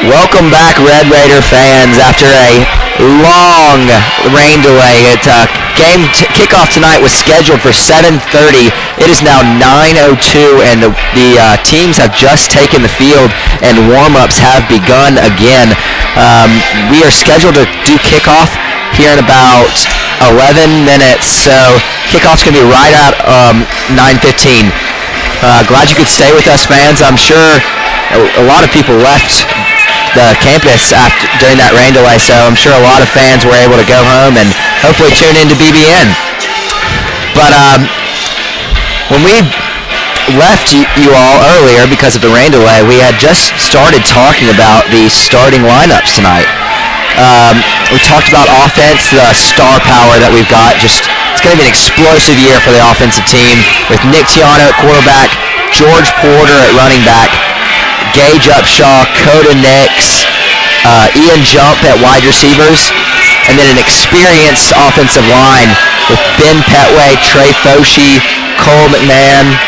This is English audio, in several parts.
Welcome back, Red Raider fans. After a long rain delay, kickoff tonight was scheduled for 7:30. It is now 9:02, and the teams have just taken the field, and warm-ups have begun again. We are scheduled to do kickoff here in about 11 minutes, so kickoff's going to be right at 9:15. Glad you could stay with us, fans. I'm sure a lot of people left the campus during that rain delay, so I'm sure a lot of fans were able to go home and hopefully tune into BBN. But when we left you all earlier because of the rain delay, we had just started talking about the starting lineups tonight. We talked about offense, the star power that we've got. It's going to be an explosive year for the offensive team with Nick Tiano at quarterback, George Porter at running back, Gage Upshaw, Coda Nix, Ian Jump at wide receivers, and then an experienced offensive line with Ben Petway, Trey Foshee, Cole McMahon.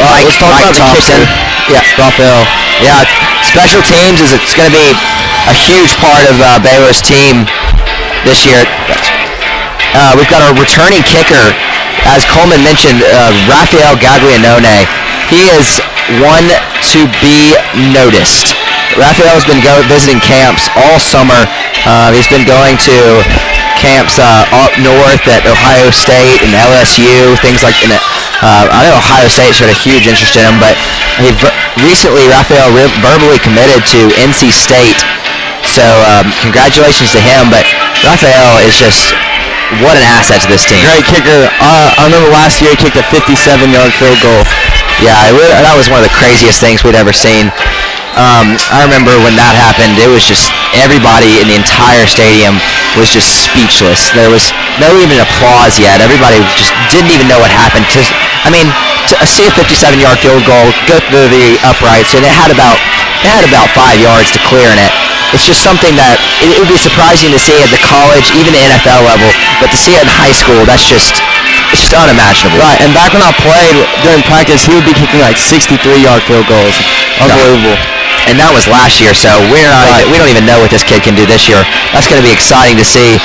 Let's talk about Thompson. Yeah, Raphael. Yeah, special teams it's going to be a huge part of Baylor's team this year. We've got our returning kicker, as Coleman mentioned, Raphael Gaglianone. He is one to be noticed. Raphael's been visiting camps all summer. He's been going to camps up north at Ohio State and LSU, things like that. I know Ohio State showed a huge interest in him, but recently Raphael verbally committed to NC State. So congratulations to him, but Raphael is just what an asset to this team. Great kicker. I remember last year he kicked a 57-yard field goal. Yeah, that was one of the craziest things we'd ever seen. I remember when that happened, it was just everybody in the entire stadium was just speechless. There was no even applause yet. Everybody just didn't even know what happened. To see a 57-yard field goal go through the uprights, and it had about 5 yards to clear in it. It's just something that it would be surprising to see at the college, even the NFL level, but to see it in high school, it's just unimaginable. Right, and back when I played during practice, he would be kicking like 63-yard field goals. Unbelievable. And that was last year, so we don't even know what this kid can do this year. That's going to be exciting to see.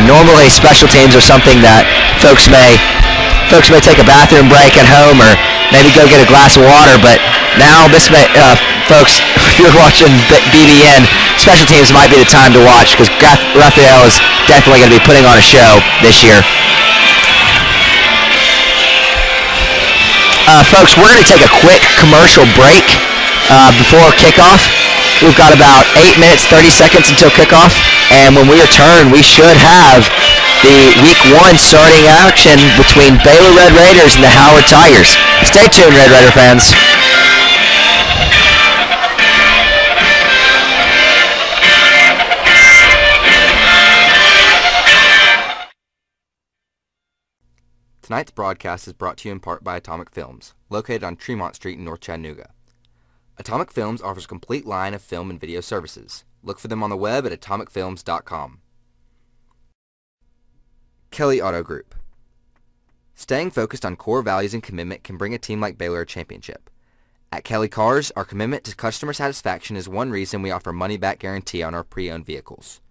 Normally, special teams are something that folks may take a bathroom break at home or maybe go get a glass of water, but now folks, if you're watching BBN, special teams might be the time to watch because Raphael is definitely going to be putting on a show this year. Folks, we're going to take a quick commercial break before kickoff. We've got about 8 minutes, 30 seconds until kickoff, and when we return, we should have the Week 1 starting action between Baylor Red Raiders and the Howard Tigers. Stay tuned, Red Raider fans. Tonight's broadcast is brought to you in part by Atomic Films, located on Tremont Street in North Chattanooga. Atomic Films offers a complete line of film and video services. Look for them on the web at atomicfilms.com. Kelly Auto Group. Staying focused on core values and commitment can bring a team like Baylor a championship. At Kelly Cars, our commitment to customer satisfaction is one reason we offer money-back guarantee on our pre-owned vehicles.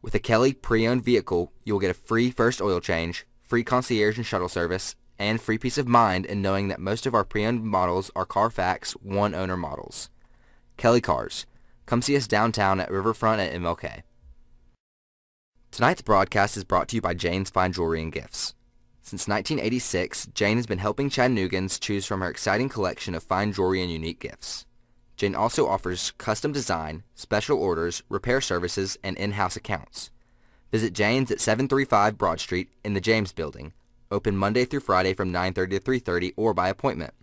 With a Kelly pre-owned vehicle, you will get a free first oil change, free concierge and shuttle service, and free peace of mind in knowing that most of our pre-owned models are Carfax one-owner models. Kelly Cars. Come see us downtown at Riverfront at MLK. Tonight's broadcast is brought to you by Jane's Fine Jewelry and Gifts. Since 1986, Jane has been helping Chattanoogans choose from her exciting collection of fine jewelry and unique gifts. Jane also offers custom design, special orders, repair services, and in-house accounts. Visit Jane's at 735 Broad Street in the James Building, open Monday through Friday from 9:30 to 3:30 or by appointment.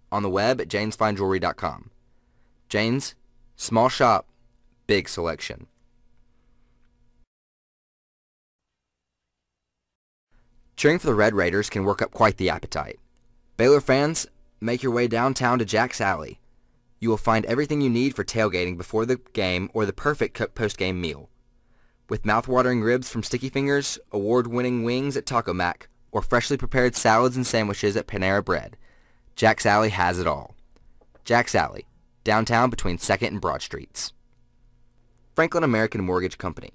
On the web at janesfinejewelry.com. Jane's, small shop, big selection. Cheering for the Red Raiders can work up quite the appetite. Baylor fans, make your way downtown to Jack's Alley. You will find everything you need for tailgating before the game or the perfect post-game meal. With mouth-watering ribs from Sticky Fingers, award-winning wings at Taco Mac, or freshly prepared salads and sandwiches at Panera Bread, Jack's Alley has it all. Jack's Alley, downtown between 2nd and Broad Streets. Franklin American Mortgage Company.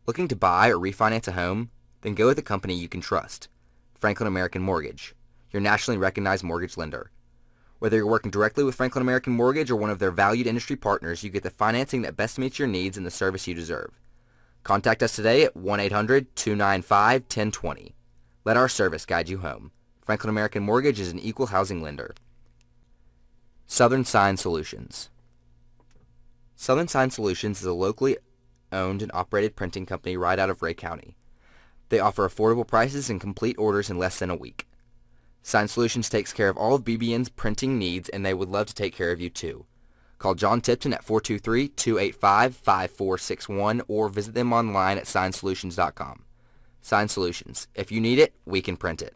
Looking to buy or refinance a home? Then go with a company you can trust. Franklin American Mortgage, your nationally recognized mortgage lender. Whether you're working directly with Franklin American Mortgage or one of their valued industry partners, you get the financing that best meets your needs and the service you deserve. Contact us today at 1-800-295-1020. Let our service guide you home. Franklin American Mortgage is an equal housing lender. Southern Sign Solutions. Southern Sign Solutions is a locally owned and operated printing company right out of Ray County. They offer affordable prices and complete orders in less than a week. Sign Solutions takes care of all of BBN's printing needs, and they would love to take care of you too. Call John Tipton at 423-285-5461 or visit them online at signsolutions.com. Sign Solutions. If you need it, we can print it.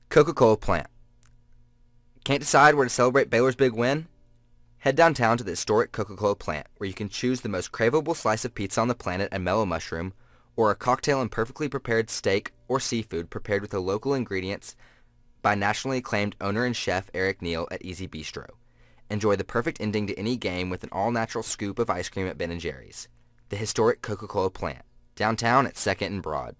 Coca-Cola plant. Can't decide where to celebrate Baylor's big win? Head downtown to the historic Coca-Cola plant, where you can choose the most craveable slice of pizza on the planet, a mellow mushroom, or a cocktail and perfectly prepared steak or seafood prepared with the local ingredients by nationally acclaimed owner and chef Eric Neal at Easy Bistro. Enjoy the perfect ending to any game with an all-natural scoop of ice cream at Ben & Jerry's. The historic Coca-Cola plant, downtown at 2nd and Broad.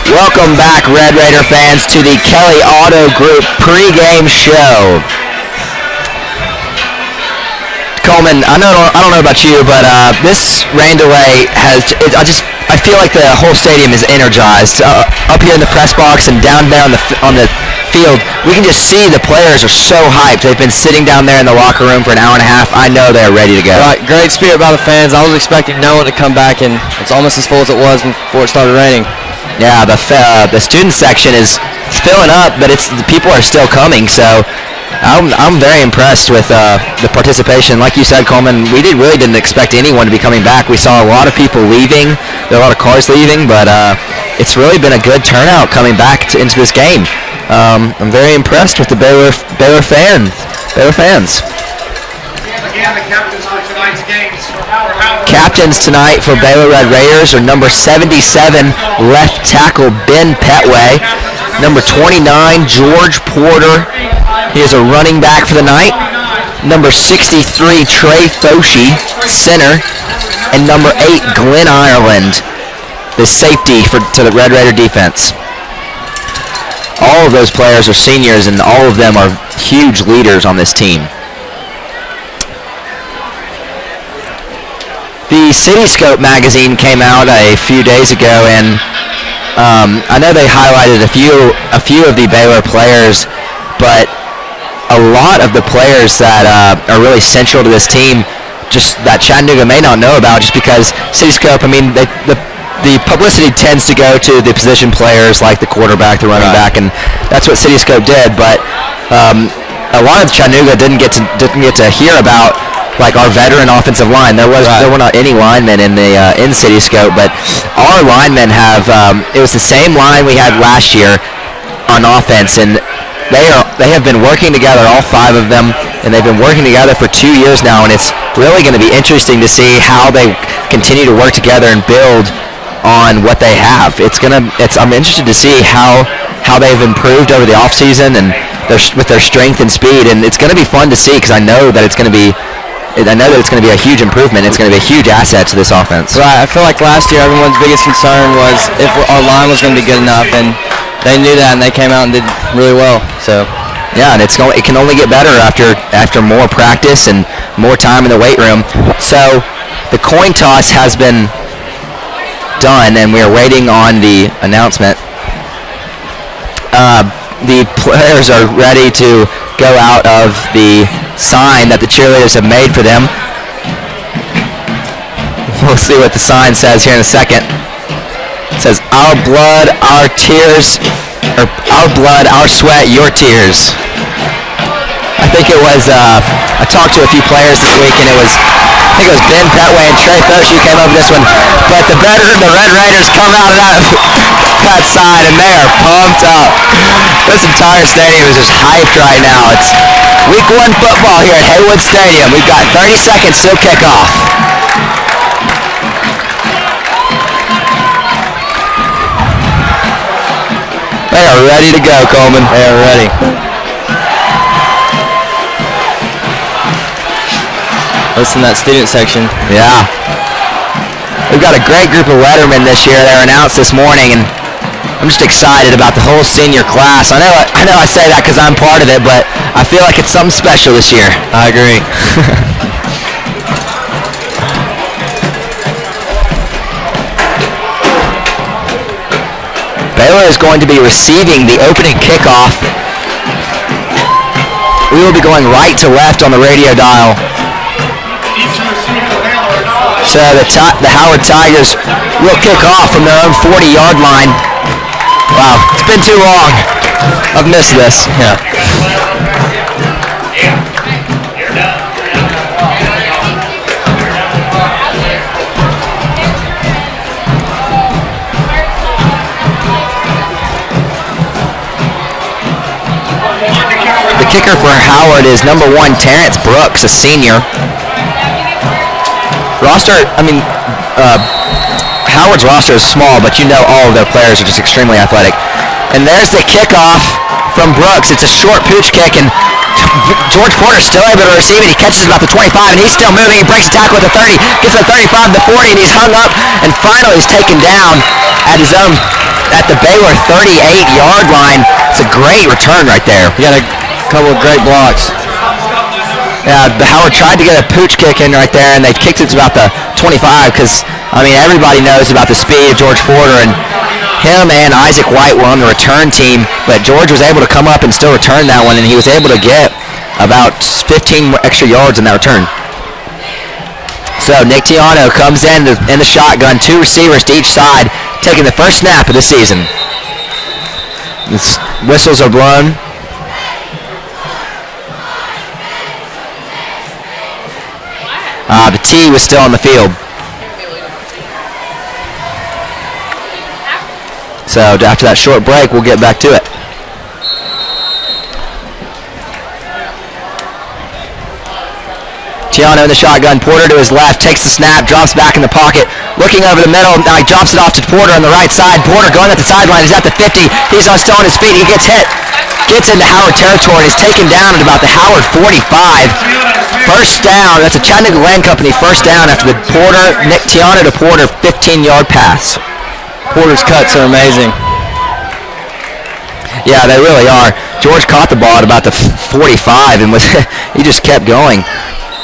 Welcome back, Red Raider fans, to the Kelly Auto Group pregame show. Coleman, I don't know about you, but this rain delay has. I feel like the whole stadium is energized. Up here in the press box and down there on the field, we can just see the players are so hyped. They've been sitting down there in the locker room for an hour and a half. I know they're ready to go. Right, great spirit by the fans. I was expecting no one to come back, and it's almost as full as it was before it started raining. Yeah, the student section is filling up, but the people are still coming. So I'm very impressed with the participation. Like you said, Coleman, we really didn't expect anyone to be coming back. We saw a lot of people leaving. There are a lot of cars leaving, but it's really been a good turnout coming back into this game. I'm very impressed with the Baylor fans. Again, the captains for tonight's games. Captains tonight for Baylor Red Raiders are number 77, left tackle Ben Petway, number 29, George Porter. He is a running back for the night. Number 63, Trey Foshi, center, and number 8, Glenn Ireland, the safety to the Red Raider defense. All of those players are seniors, and all of them are huge leaders on this team. The Cityscope magazine came out a few days ago, and I know they highlighted a few of the Baylor players, but a lot of the players that are really central to this team, just that Chattanooga may not know about, just because Cityscope, I mean, the publicity tends to go to the position players like the quarterback, the running back, and that's what Cityscope did. But a lot of Chattanooga didn't get to hear about like our veteran offensive line. There were not any linemen in the in-city scope, but our linemen have. It was the same line we had last year on offense, and they have been working together, all 5 of them, and they've been working together for 2 years now, and it's really going to be interesting to see how they continue to work together and build on what they have. I'm interested to see how they've improved over the offseason and with their strength and speed, and it's going to be fun to see because I know that it's going to be a huge improvement. It's going to be a huge asset to this offense. Right. I feel like last year everyone's biggest concern was if our line was going to be good enough, and they knew that, and they came out and did really well. So. Yeah, and it can only get better after more practice and more time in the weight room. So the coin toss has been done, and we are waiting on the announcement. The players are ready to go out of the sign that the cheerleaders have made for them. We'll see what the sign says here in a second. It says, "Our blood, our tears," or "Our blood, our sweat, your tears." I think it was, I talked to a few players this week, and I think it was Ben Petway and Trey Foch who came up with this one. But the Red Raiders come out of that side, and they are pumped up. This entire stadium is just hyped right now. It's week 1 football here at Heywood Stadium. We've got 30 seconds till kickoff. They are ready to go, Coleman. They are ready. Listen to that student section. Yeah. We've got a great group of lettermen this year. They were announced this morning, and I'm just excited about the whole senior class. I know I say that because I'm part of it, but I feel like it's something special this year. I agree. Baylor is going to be receiving the opening kickoff. We will be going right to left on the radio dial. So the Howard Tigers will kick off from their own 40-yard line. Wow, it's been too long. I've missed this. Yeah. The kicker for Howard is number 1, Terrence Brooks, a senior. Howard's roster is small, but you know all of their players are just extremely athletic. And there's the kickoff from Brooks. It's a short pooch kick, and George Porter's still able to receive it. He catches it about the 25, and he's still moving. He breaks the tackle at the 30, gets to the 35, the 40, and he's hung up, and finally he's taken down at the Baylor 38-yard line. It's a great return right there. He got a couple of great blocks. Yeah, Howard tried to get a pooch kick in right there, and they kicked it to about the 25 because, everybody knows about the speed of George Porter, and him and Isaac White were on the return team, but George was able to come up and still return that one, and he was able to get about 15 extra yards in that return. So Nick Tiano comes in the shotgun, 2 receivers to each side, taking the first snap of the season. The whistles are blown. The T was still on the field. So after that short break, we'll get back to it. Tiano in the shotgun, Porter to his left, takes the snap, drops back in the pocket, looking over the middle, now he drops it off to Porter on the right side. Porter going at the sideline, he's at the 50, he's still on his feet, he gets hit, gets into Howard territory, and is taken down at about the Howard 45. First down, that's a Chattanooga Land Company first down after the Nick Tiano to Porter 15-yard pass. Porter's cuts are amazing. Yeah, they really are. George caught the ball at about the 45 and he just kept going.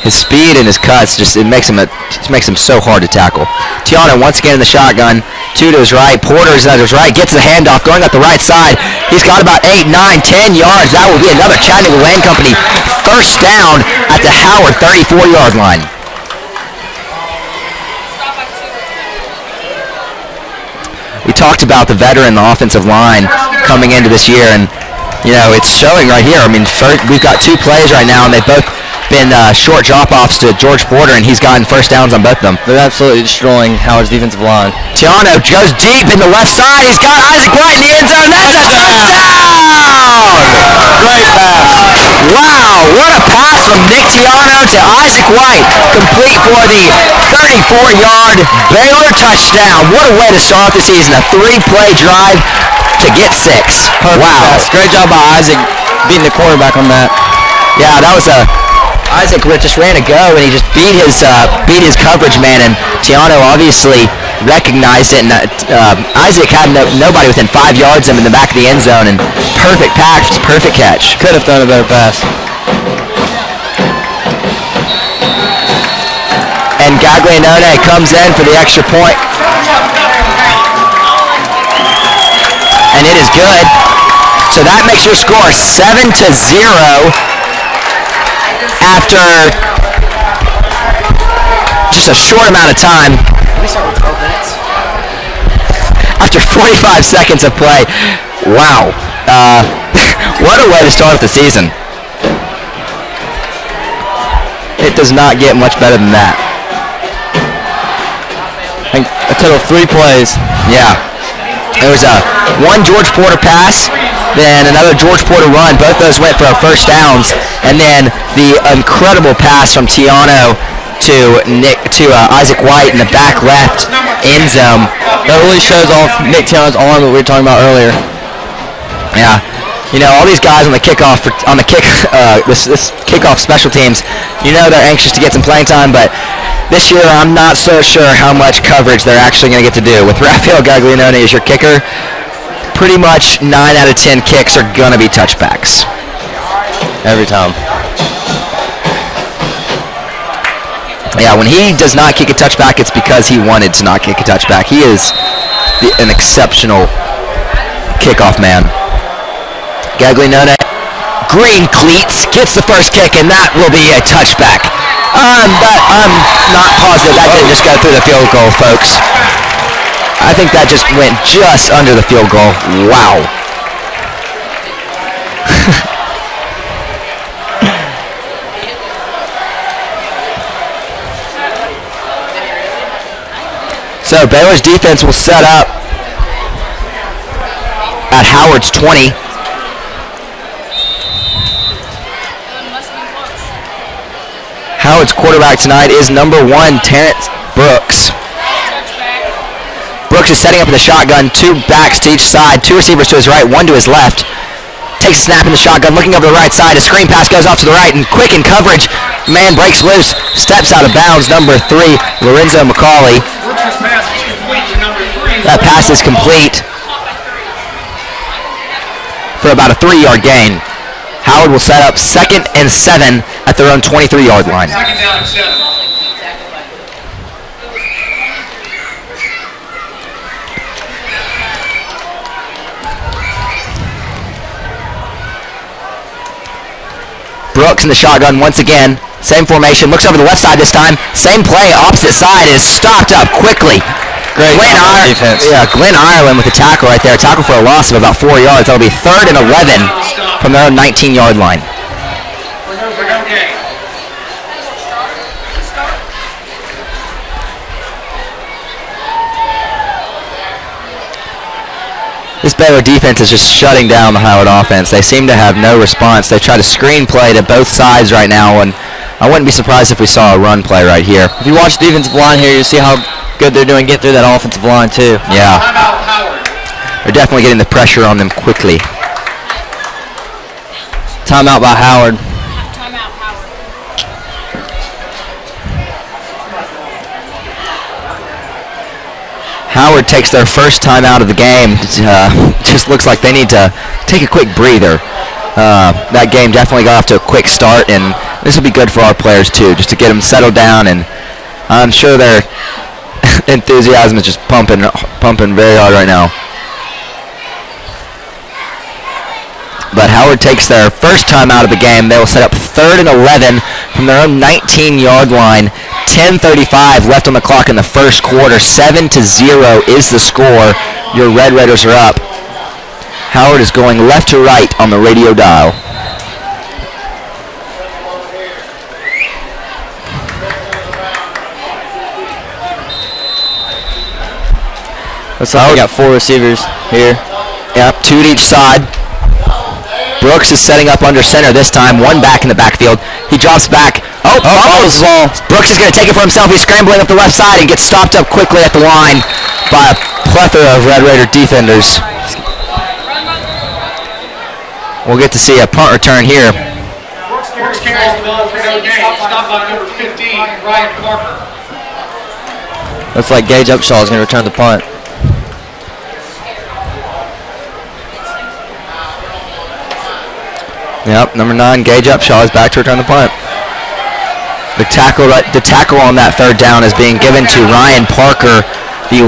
His speed and his cuts it makes him so hard to tackle. Tiano once again in the shotgun, 2 to his right. Porter's at his right, gets the handoff, going up the right side. He's got about 8, 9, 10 yards. That will be another Chattanooga Land Company first down at the Howard 34-yard line. We talked about the veteran, the offensive line coming into this year, and it's showing right here. We've got 2 plays right now, and they both been short drop-offs to George Porter, and he's gotten first downs on both of them. They're absolutely destroying Howard's defensive line. Tiano goes deep in the left side. He's got Isaac White in the end zone. That's a touchdown! Great pass. Wow, what a pass from Nick Tiano to Isaac White, complete for the 34-yard Baylor touchdown. What a way to start the season, a 3-play drive to get 6. Perfect Wow. pass. Great job by Isaac beating the quarterback on that. Yeah, that was Isaac just ran a go, and he just beat his coverage man, and Tiano obviously recognized it, and Isaac had nobody within 5 yards of him in the back of the end zone, and perfect pass, perfect catch. Could have thrown a better pass. And Gaglianone comes in for the extra point, and it is good. So that makes your score 7-0 after just a short amount of time. We start with 12 minutes. After 45 seconds of play. Wow. What a way to start the season. It does not get much better than that. A total of 3 plays. Yeah. There was one George Porter pass, then another George Porter run. Both those went for first downs, and then the incredible pass from Tiano to Isaac White in the back left end zone. That really shows off Nick Tiano's arm that we were talking about earlier. Yeah. You know, all these guys on the kickoff this kickoff special teams, you know they're anxious to get some playing time, but this year I'm not so sure how much coverage they're actually going to get to do. With Rafael Gaglianone as your kicker, pretty much 9 out of 10 kicks are going to be touchbacks. Every time. Yeah, when he does not kick a touchback, it's because he wanted to not kick a touchback. He is an exceptional kickoff man. Gaglianone, green cleats, gets the first kick, and that will be a touchback. I'm not positive that didn't just go through the field goal, folks. I think that just went just under the field goal. Wow. So Baylor's defense will set up at Howard's 20. Howard's quarterback tonight is number 1, Terrence Brooks. Brooks is setting up in the shotgun, 2 backs to each side, 2 receivers to his right, 1 to his left. Takes a snap in the shotgun, looking over the right side. A screen pass goes off to the right, and quick in coverage. Man breaks loose, steps out of bounds. Number 3, Lorenzo McCauley. That pass is complete for about a 3-yard gain. Howard will set up 2nd and 7 at their own 23-yard line. Second down and 7. Brooks in the shotgun once again. Same formation. Looks over the left side this time. Same play. Opposite side is stopped up quickly. Great defense. Yeah, Glenn Ireland with the tackle right there. Tackle for a loss of about 4 yards. That'll be 3rd and 11 from their own 19-yard line. This Baylor defense is just shutting down the Howard offense. They seem to have no response. They try to screen play to both sides right now, and I wouldn't be surprised if we saw a run play right here. If you watch the defensive line here, you see how good they're doing get through that offensive line too. Yeah. They're definitely getting the pressure on them quickly. Timeout by Howard. Howard takes their first time out of the game. Just looks like they need to take a quick breather. That game definitely got off to a quick start, and this will be good for our players too, just to get them settled down. And I'm sure their enthusiasm is just pumping very hard right now. But Howard takes their first time out of the game. They will set up 3rd and 11 from their own 19-yard line. 10:35 left on the clock in the first quarter. 7-0 is the score. Your Red Raiders are up. Howard is going left to right on the radio dial. Looks like we got 4 receivers here. Yep, 2 to each side. Brooks is setting up under center this time. 1 back in the backfield. He drops back. Fumbles. Brooks is going to take it for himself. He's scrambling up the left side and gets stopped up quickly at the line by a plethora of Red Raider defenders. We'll get to see a punt return here. Brooks carries the ball for no gain. Stopped by number 15, Ryan Parker. Looks like Gage Upshaw is going to return the punt. Yep, number 9, Gage Upshaw is back to return the punt. The tackle on that third down is being given to Ryan Parker, the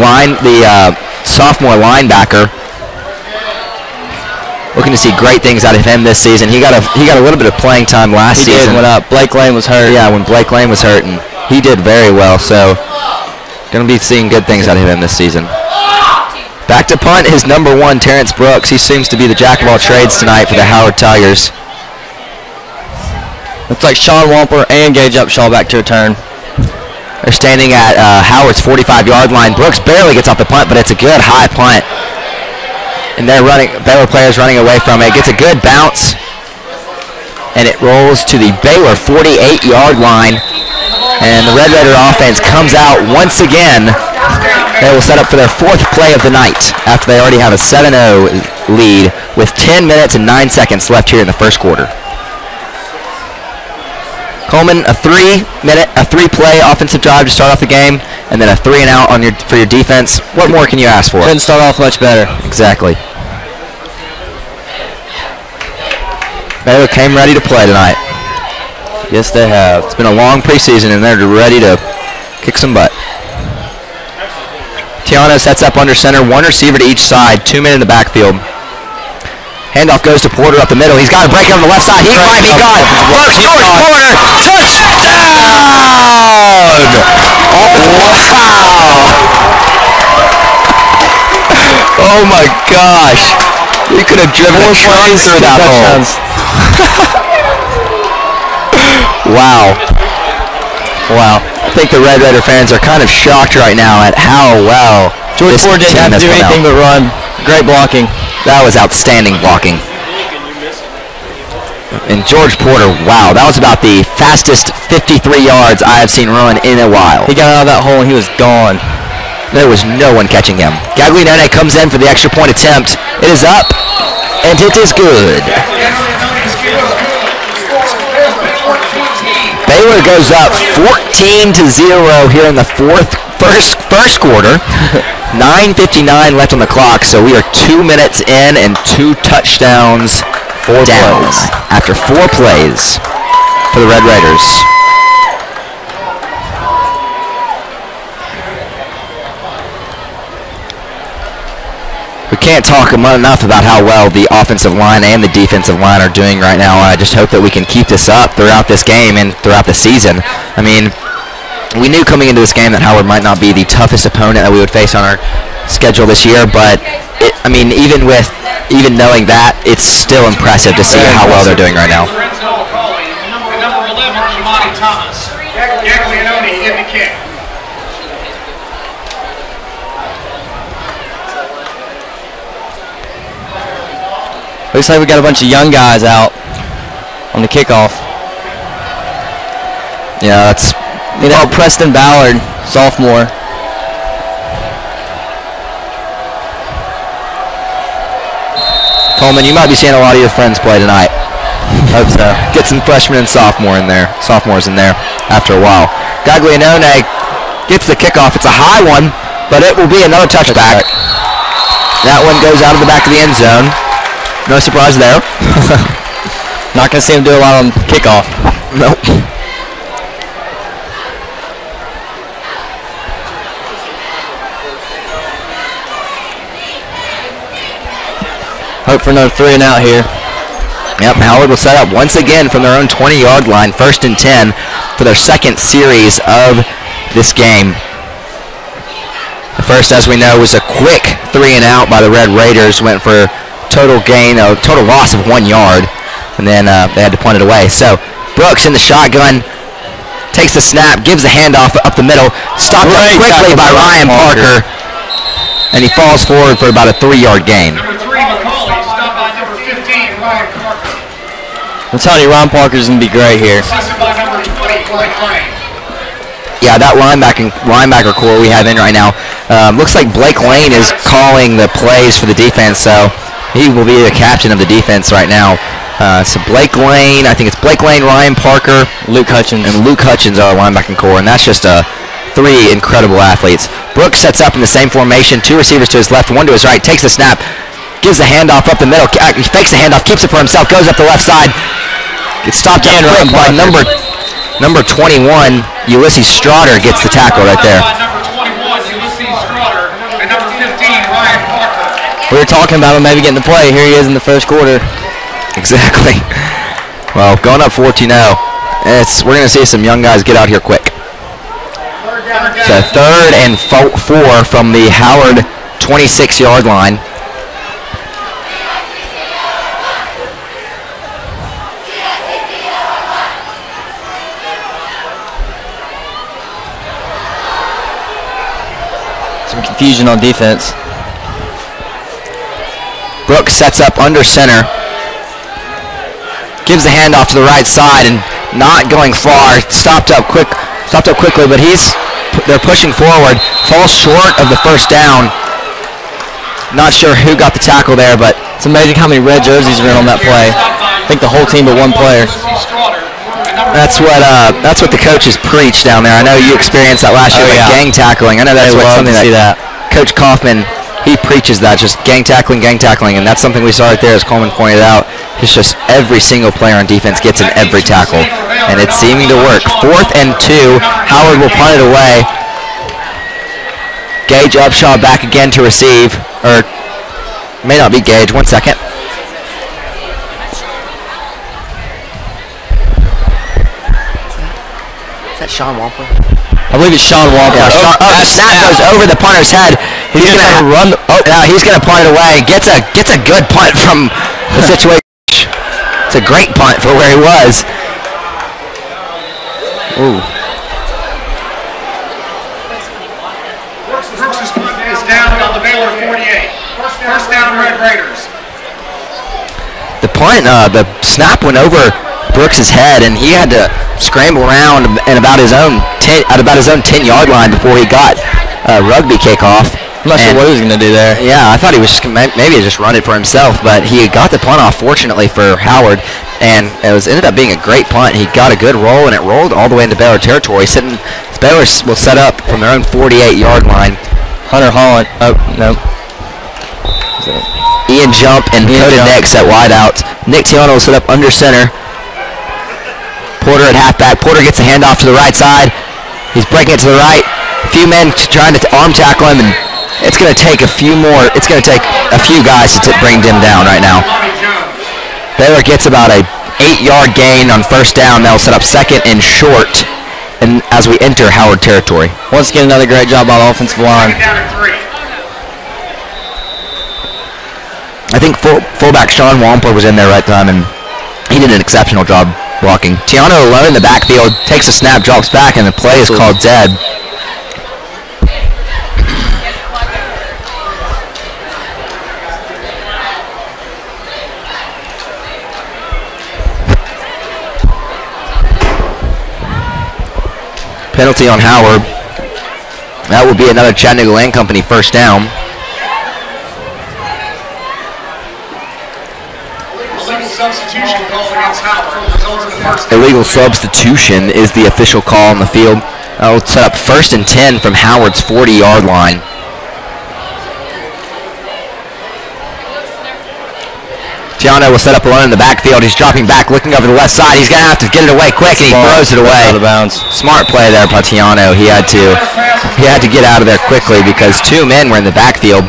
sophomore linebacker. Looking to see great things out of him this season. He got a little bit of playing time last season. He did. Went up. Blake Lane was hurt. Yeah, when Blake Lane was hurt, and he did very well. So, going to be seeing good things out of him this season. Back to punt is number 1, Terrence Brooks. He seems to be the jack of all trades tonight for the Howard Tigers. Looks like Sean Wamper and Gage Upshaw back to return. They're standing at Howard's 45-yard line. Brooks barely gets off the punt, but it's a good high punt. And Baylor players running away from it. Gets a good bounce. And it rolls to the Baylor 48-yard line. And the Red Raider offense comes out once again. They will set up for their 4th play of the night after they already have a 7-0 lead with 10 minutes and 9 seconds left here in the first quarter. Coleman, a 3-play offensive drive to start off the game, and then a 3-and-out for your defense. What more can you ask for? Couldn't start off much better. Exactly. Baylor came ready to play tonight. Yes, they have. It's been a long preseason, and they're ready to kick some butt. Tiano sets up under center, 1 receiver to each side, 2 men in the backfield. Handoff goes to Porter up the middle. He's got a break on the left side. He might be gone. Brooks, George Porter, touchdown! Oh my gosh. You could have driven a train through that hole. Wow. I think the Red Raider fans are kind of shocked right now at how well George Porter didn't have to do anything but run. Great blocking. That was outstanding blocking. And George Porter, wow, that was about the fastest 53 yards I have seen run in a while. He got out of that hole and he was gone. There was no one catching him. Gaglianone comes in for the extra point attempt. It is up, and it is good. Baylor goes up 14-0 here in the first quarter. 9:59 left on the clock, so we are 2 minutes in and 2 touchdowns down after 4 plays for the Red Raiders. We can't talk enough about how well the offensive line and the defensive line are doing right now. I just hope that we can keep this up throughout this game and throughout the season. I mean, we knew coming into this game that Howard might not be the toughest opponent that we would face on our schedule this year, but even knowing that, it's still impressive to see how well they're doing right now. Number 11, Jamani Thomas. Gaglianone in the kick. Looks like we got a bunch of young guys out on the kickoff. Yeah, that's... Preston Ballard, sophomore. Coleman, you might be seeing a lot of your friends play tonight. Hope so. Get some freshmen and sophomores in there after a while. Gaglianone gets the kickoff. It's a high one, but it will be another touchback. That one goes out of the back of the end zone. No surprise there. Not going to see him do a lot on kickoff. Nope. Hope for another 3-and-out here. Yep, Howard will set up once again from their own 20-yard line, 1st and 10 for their second series of this game. The first, as we know, was a quick 3-and-out by the Red Raiders. Went for total loss of 1 yard, and then they had to punt it away. So Brooks in the shotgun, takes the snap, gives the handoff up the middle, stopped up quickly by Ryan Parker. and he falls forward for about a 3-yard gain. Number 3, McCauley, stopped by number 15, Ryan Parker. I'm telling you, Ron Parker's going to be great here. Assisted by number 20, Blake Lane. Yeah, that linebacker core we have in right now. Looks like Blake Lane is calling the plays for the defense, so he will be the captain of the defense right now. So Blake Lane, I think it's Blake Lane, Ryan Parker, Luke Hutchins. and Luke Hutchins are our linebacking core, and that's just 3 incredible athletes. Brooks sets up in the same formation, 2 receivers to his left, 1 to his right, takes the snap, gives the handoff up the middle, he fakes the handoff, keeps it for himself, goes up the left side, gets stopped up quick by number 21, Ulysses Straughter gets the tackle right there. Number 21, Ulysses Straughter, and number 15, Ryan Parker. We were talking about him maybe getting the play. Here he is in the first quarter. Exactly. Well, going up 14-0, we're going to see some young guys get out here quick. So 3rd and 4 from the Howard 26-yard line. Some confusion on defense. Brooks sets up under center. Gives the handoff to the right side and not going far. Stopped up quickly, but they're pushing forward. Falls short of the first down. Not sure who got the tackle there, but It's amazing how many red jerseys are in on that play. I think the whole team but one player. that's what the coaches preach down there. I know you experienced that last year, yeah. gang tackling. I know that's something that Coach Kaufman, he preaches that, just gang tackling, and that's something we saw right there, as Coleman pointed out. It's just every single player on defense gets in every tackle, and it's seeming to work. 4th and 2, Howard will punt it away. Gage Upshaw back again to receive, or may not be Gage, 1 second. Is that Sean Wampler? I believe it's Sean Walker. Yeah, the snap goes over the punter's head. He's gonna run. He's gonna punt it away. Gets a good punt from the situation. It's a great punt for where he was. Ooh. Brooks' punt is down on the Baylor 48. First down, Red Raiders. The punt, the snap went over Brooks' head, and he had to scramble around at about his own 10-yard line before he got a rugby kickoff. I'm not sure what he was going to do there. Yeah, I thought he was just maybe just run it for himself, but he got the punt off, fortunately for Howard, and ended up being a great punt. He got a good roll, and it rolled all the way into Baylor territory. Baylor will set up from their own 48-yard line. Hunter Holland. Oh, no. Ian Jump and Cody Nix at wideout. Nick Tiano will set up under center. Porter at halfback. Porter gets a handoff to the right side. He's breaking it to the right. A few men trying to arm tackle him, and it's going to take a few more. It's going to take a few guys to bring Dim down right now. Baylor gets about a 8-yard gain on first down. They'll set up 2nd and short, and as we enter Howard territory. Once again, another great job by the offensive line. Down at 3. I think fullback Sean Wampler was in there right time, and he did an exceptional job blocking. Tiano alone in the backfield, takes a snap, drops back, and the play is called dead. Penalty on Howard. That will be another Chattanooga Land Company first down. Substitution called against Howard. Results in the first. Illegal substitution is the official call on the field. I'll set up 1st and 10 from Howard's 40-yard line. Tiano will set up alone in the backfield. He's dropping back, looking over the left side. He's going to have to get it away quick, and he throws it away. Out of bounds. Smart play there by Tiano. He had to get out of there quickly because 2 men were in the backfield.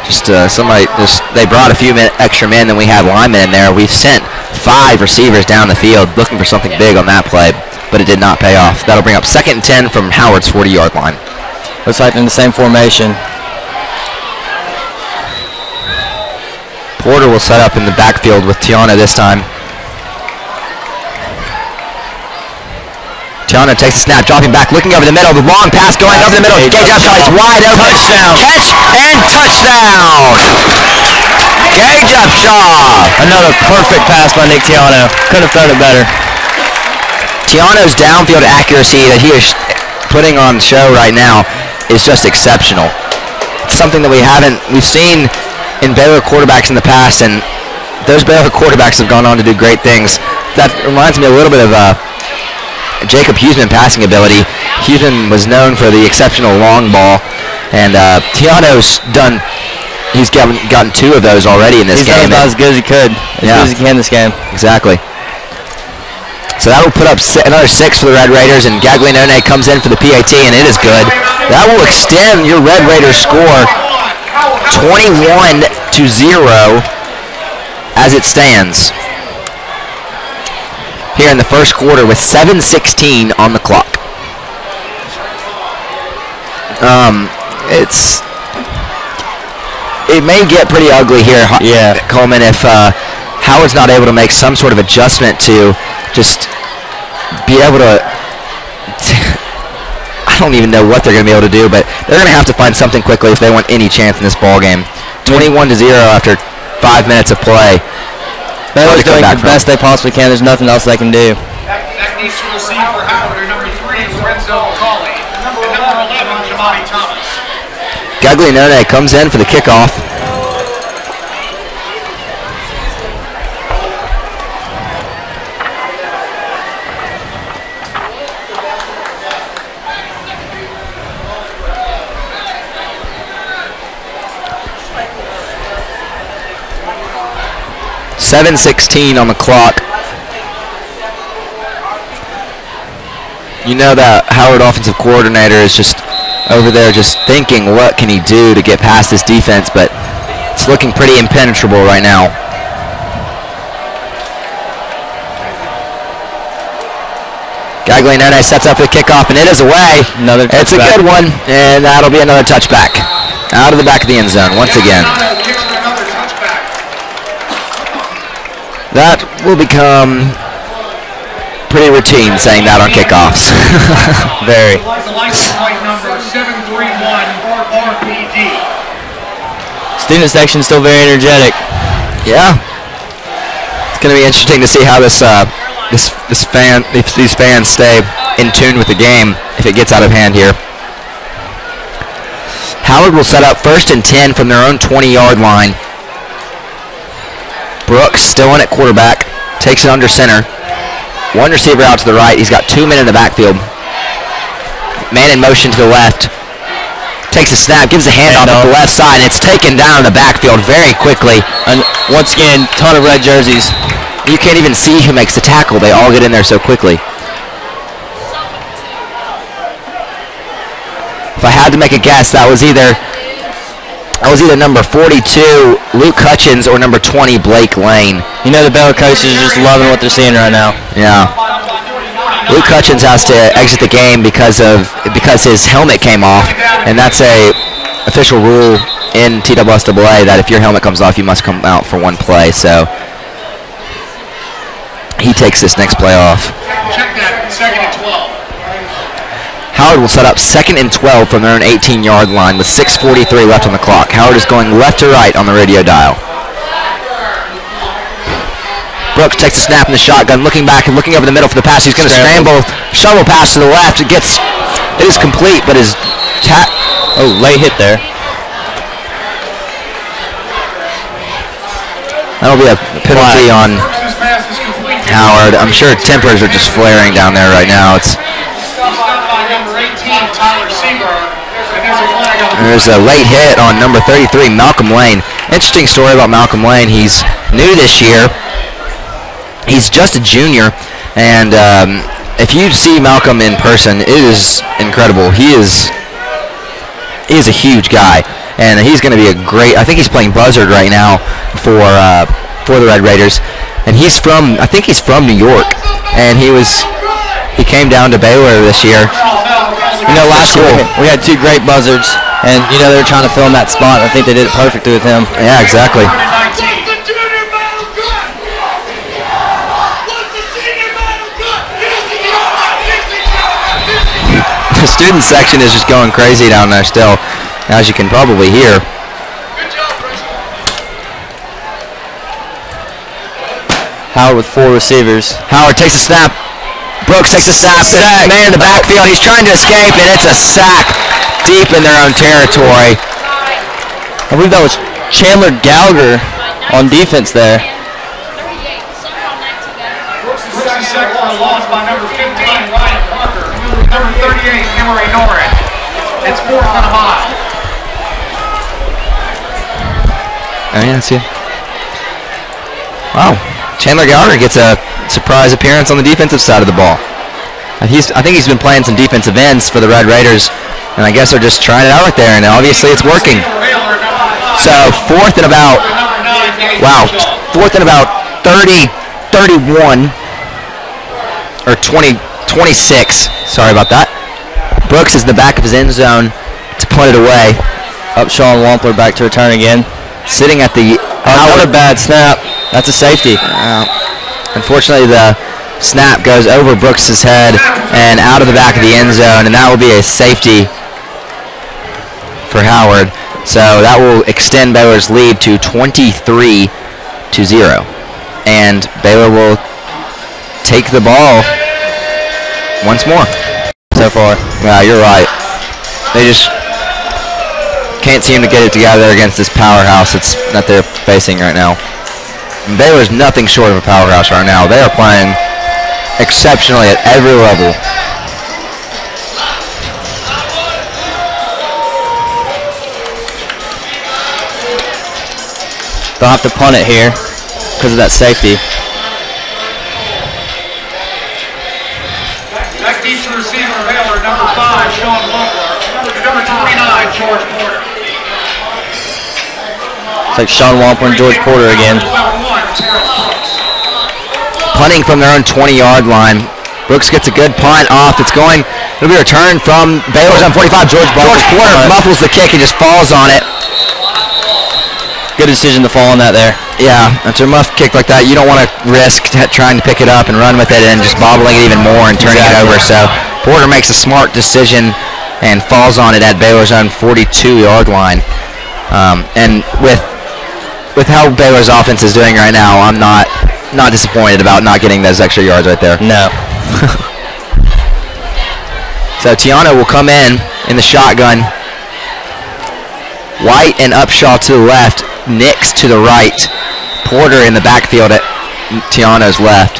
They brought a few extra men than we had linemen in there. We've sent 5 receivers down the field looking for something big on that play, but it did not pay off. That'll bring up 2nd and 10 from Howard's 40-yard line. Looks like in the same formation. Porter will set up in the backfield with Tiana this time. Tiano takes the snap, dropping back, looking over the middle. The long pass going over the middle. Gage Upshaw is wide open. Touchdown. Catch and touchdown. Gage Upshaw. Another perfect pass by Nick Tiano. Couldn't have thrown it better. Tiano's downfield accuracy that he is putting on show right now is just exceptional. It's something that we've seen in Baylor quarterbacks in the past, and those Baylor quarterbacks have gone on to do great things. That reminds me a little bit of Jacob Huseman passing ability. Huseman was known for the exceptional long ball, and Tiano's he's gotten 2 of those already in this game. He's done about as good as he could, as good as he can this game. Exactly. So that will put up another 6 for the Red Raiders, and Gaglianone comes in for the PAT, and it is good. That will extend your Red Raiders score 21-0 as it stands here in the first quarter with 7:16 on the clock. It may get pretty ugly here, Coleman, if Howard's not able to make some sort of adjustment to just be able to I don't even know what they're going to be able to do, but they're going to have to find something quickly if they want any chance in this ball game. 21-0 after 5 minutes of play. Baylor's doing the best they possibly can. There's nothing else they can do. That needs to receive for Howard, number 3, Lorenzo Cauley, and number 11, Jamani Thomas. Gaglianone comes in for the kickoff. .7:16 on the clock. You know that Howard offensive coordinator is just over there just thinking what can he do to get past this defense, but it's looking pretty impenetrable right now. Gaglianone sets up the kickoff, and it is away. It's a good one, and that'll be another touchback. Out of the back of the end zone once again. That will become pretty routine saying that on kickoffs. Very. The license plate number 731 RPD. Student section still very energetic. Yeah. It's going to be interesting to see how these fans stay in tune with the game if it gets out of hand here. Howard will set up 1st and 10 from their own 20-yard line. Brooks still in at quarterback, takes it under center. One receiver out to the right. He's got 2 men in the backfield. Man in motion to the left. Takes a snap, gives a handoff up the left side, and it's taken down in the backfield very quickly. And once again, ton of red jerseys. You can't even see who makes the tackle. They all get in there so quickly. If I had to make a guess, that was either number 42, Luke Hutchins, or number 20, Blake Lane. You know the Baylor coaches are just loving what they're seeing right now. Yeah. Luke Hutchins has to exit the game because his helmet came off, and that's a official rule in TSSAA that if your helmet comes off, you must come out for one play. So he takes this next play off. Check that, 2nd and 12. Howard will set up 2nd and 12 from their own 18-yard line with 6:43 left on the clock. Howard is going left to right on the radio dial. Brooks takes a snap in the shotgun, looking back and looking over the middle for the pass. He's going to scramble, shovel pass to the left. It is complete, but his late hit there. That'll be a penalty on Howard. I'm sure tempers are just flaring down there right now. There's a late hit on number 33, Malcolm Lane. Interesting story about Malcolm Lane. He's new this year. He's just a junior, and if you see Malcolm in person, it is incredible. He is a huge guy, and he's going to be a great. I think he's playing Buzzard right now for the Red Raiders, and I think he's from New York, and he came down to Baylor this year. You know, last year we had 2 great Buzzards, and you know they were trying to fill in that spot. I think they did it perfectly with him. Yeah, exactly. student section is just going crazy down there still, as you can probably hear. Howard with 4 receivers. Howard takes a snap. Brooks takes a snap. Man in the backfield. He's trying to escape, and it's a sack deep in their own territory. I believe that was Chandler Gallagher on defense there. Brooks is sacked for a loss by number 15, Ryan Parker. Number 38, Emory Norris. It's 4th and a mile. Oh, yeah, that's it. Wow. Chandler Gallagher gets a surprise appearance on the defensive side of the ball. I think he's been playing some defensive ends for the Red Raiders, and I guess they're just trying it out right there, and obviously it's working. So 4th and about, 30, 31, or 20, 26. Sorry about that. Brooks is in the back of his end zone to punt it away. Upshaw and Wampler back to return again. Sitting at the Another bad snap. That's a safety. Unfortunately, the snap goes over Brooks's head and out of the back of the end zone, and that will be a safety for Howard. So that will extend Baylor's lead to 23-0. And Baylor will take the ball once more. So far. Yeah, you're right. They just can't seem to get it together against this powerhouse that they're facing right now. Baylor's nothing short of a powerhouse right now. They are playing exceptionally at every level. They'll have to punt it here because of that safety. Back deep to receiver Baylor, number 5, Sean Wampler. Number 29, George Porter. It's like Sean Wampler and George Porter again. Punting from their own 20-yard line. Brooks gets a good punt off. It'll be a return from Baylor's on 45. George Porter muffles the kick and just falls on it. Good decision to fall on that there. Yeah, after a muff kick like that, you don't want to risk trying to pick it up and run with it and just bobbling it even more and turning it over. So Porter makes a smart decision and falls on it at Baylor's own 42-yard line. And with how Baylor's offense is doing right now, I'm not disappointed about not getting those extra yards right there. No. So Tiano will come in the shotgun. White and Upshaw to the left. Nix to the right. Porter in the backfield at Tiano's left.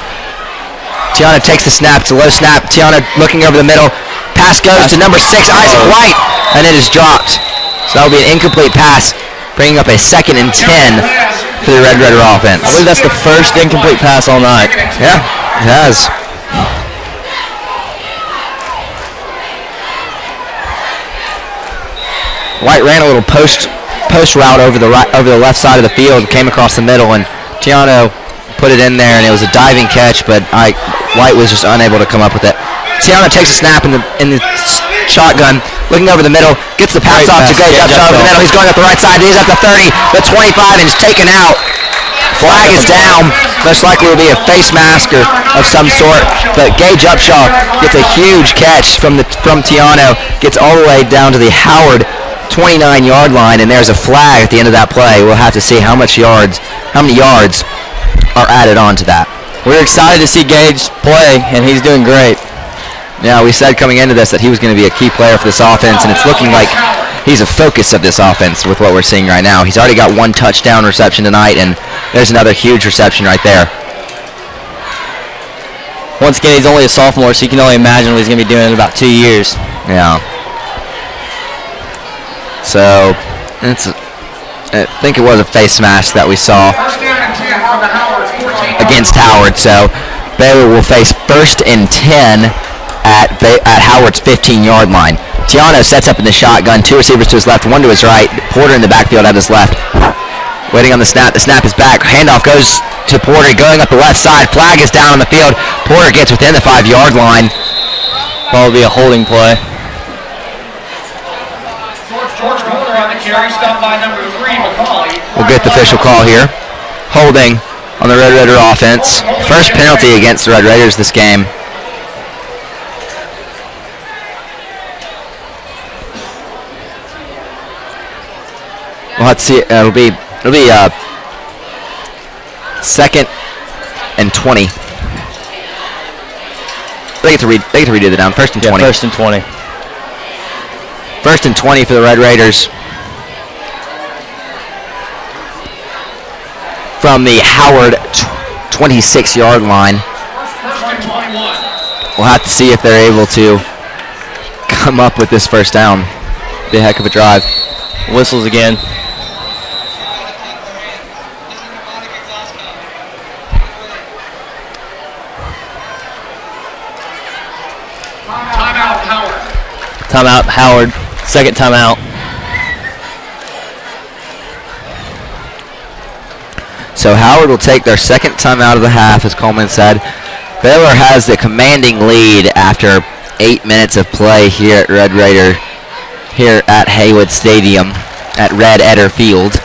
Tiano takes the snap. It's a low snap. Tiano looking over the middle. Pass goes to number 6, Isaac White, and it is dropped. So that will be an incomplete pass, bringing up a 2nd and 10 for the Red Raider offense. I believe that's the first incomplete pass all night. Yeah, it has. White ran a little post route over the left side of the field, came across the middle, and Tiano put it in there, and it was a diving catch, but White was just unable to come up with it. Tiano takes a snap in the shotgun, looking over the middle, gets the pass off to go over the middle. He's going up the right side. He's at the 30, the 25, and he's taken out. Flag is down. Most likely will be a face mask of some sort, but Gage Upshaw gets a huge catch from Tiano, gets all the way down to the Howard 29-yard line, and there's a flag at the end of that play. We'll have to see how many yards are added on to that. We're excited to see Gage play, and he's doing great. Yeah, we said coming into this that he was going to be a key player for this offense, and it's looking like he's a focus of this offense with what we're seeing right now. He's already got 1 touchdown reception tonight, and there's another huge reception right there. Once again, he's only a sophomore, so you can only imagine what he's going to be doing in about 2 years. Yeah. So, I think it was a face mask that we saw against Howard. So, Baylor will face 1st and 10 at Howard's 15-yard line. Tiano sets up in the shotgun, 2 receivers to his left, 1 to his right. Porter in the backfield at his left. Waiting on the snap. The snap is back. Handoff goes to Porter, going up the left side. Flag is down on the field. Porter gets within the 5-yard line. Ball will be a holding play. George Porter on the carry, stopped by number 3, McCauley. We'll get the official call here. Holding on the Red Raider offense. First penalty against the Red Raiders this game. have to see. It'll be 2nd and 20. They get to redo the down. 1st and 20. 1st and 20. 1st and 20 for the Red Raiders. From the Howard 26-yard line. 1st and 21. We'll have to see if they're able to come up with this first down. Be a heck of a drive. Whistles again. Timeout, Howard. Timeout, Howard. 2nd timeout. So Howard will take their 2nd timeout of the half, as Coleman said. Baylor has the commanding lead after 8 minutes of play here at Heywood Stadium at Red Etter Field.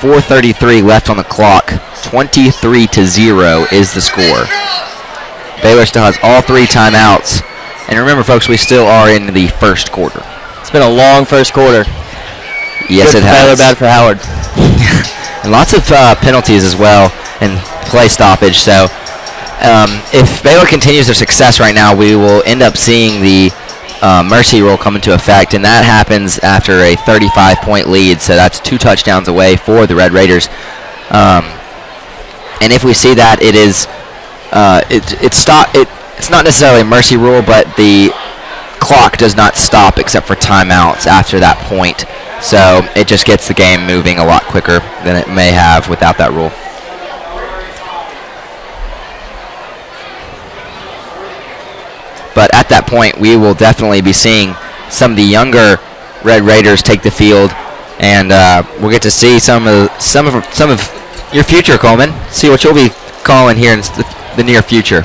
4:33 left on the clock. 23-0 is the score. Baylor still has all 3 timeouts. And remember, folks, we still are in the 1st quarter. It's been a long 1st quarter. Yes, Good it for Baylor, has. bad for Howard. And lots of penalties as well and play stoppage. So if Baylor continues their success right now, we will end up seeing the mercy rule come into effect, and that happens after a 35-point lead. So that's 2 touchdowns away for the Red Raiders. And if we see that, it is it's not necessarily a mercy rule, but the clock does not stop except for timeouts after that point. So it just gets the game moving a lot quicker than it may have without that rule. But at that point, we will definitely be seeing some of the younger Red Raiders take the field, and we'll get to see some of your future, Coleman. See what you'll be calling here in the near future.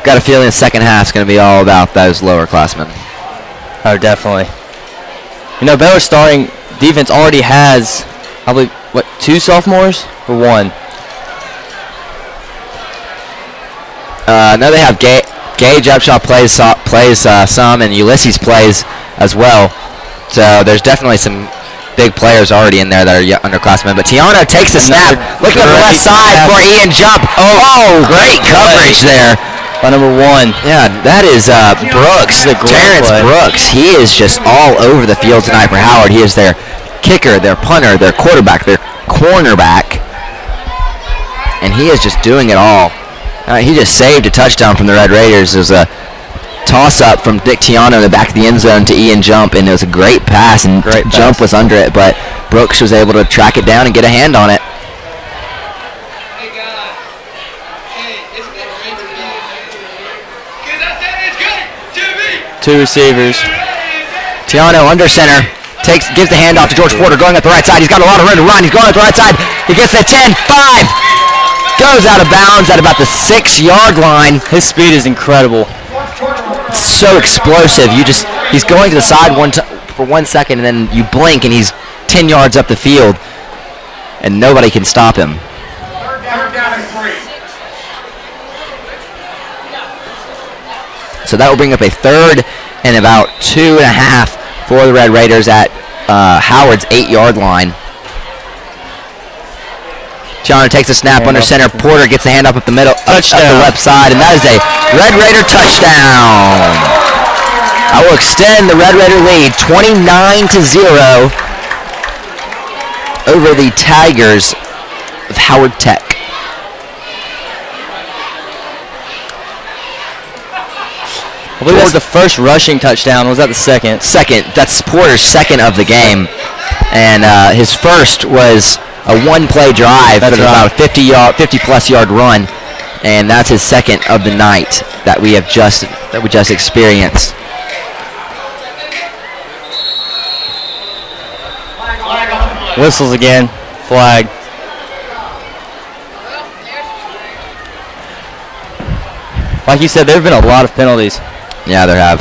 Got a feeling the second half is going to be all about those lower classmen. Oh, definitely. You know, Baylor's starting defense already has, I believe, 2 sophomores or 1? No, they have Gage Upshaw plays some, and Ulysses plays as well. So there's definitely some big players already in there that are underclassmen. But Tiano takes the snap, looking at the left side for Ian Jump. Oh, great coverage there. By number 1. Yeah, that is Brooks, Terrence Brooks. He is just all over the field tonight for Howard. He is their kicker, their punter, their quarterback, their cornerback. And he is just doing it all. He just saved a touchdown from the Red Raiders. It was a toss-up from Dick Tiano in the back of the end zone to Ian Jump, and it was a great pass, and Jump was under it, but Brooks was able to track it down and get a hand on it. Hey, guys. Hey, isn't it great to be because I said it's good to be. 2 receivers. Tiano under center. Gives the handoff to George Porter going up the right side. He's got a lot of room to run. He's going up the right side. He gets the 10, 5. Goes out of bounds at about the 6-yard line. His speed is incredible. It's so explosive. He's going to the side for 1 second, and then you blink, and he's 10 yards up the field, and nobody can stop him. Third down and 3. So that will bring up a 3rd and about 2.5 for the Red Raiders at Howard's 8-yard line. Tiano takes a snap under center. Porter gets the hand up the middle, up the left side, and that is a Red Raider touchdown. I will extend the Red Raider lead 29-0 over the Tigers of Howard Tech. I believe that was the first rushing touchdown. Was that the second? Second. That's Porter's second of the game, and his first was a 1-play drive for about a 50-plus yard run, and that's his second of the night that we just experienced. Whistles again. Flag. Like you said, there have been a lot of penalties. Yeah, there have.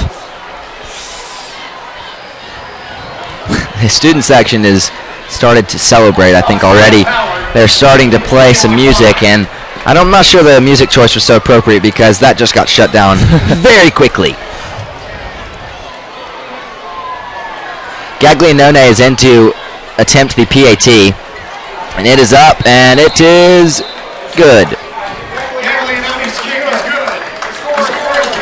The student section is started to celebrate, I think, already. They're starting to play some music, and I'm not sure the music choice was so appropriate because that just got shut down very quickly. Gaglianone is in to attempt the PAT, and it is up, and it is good.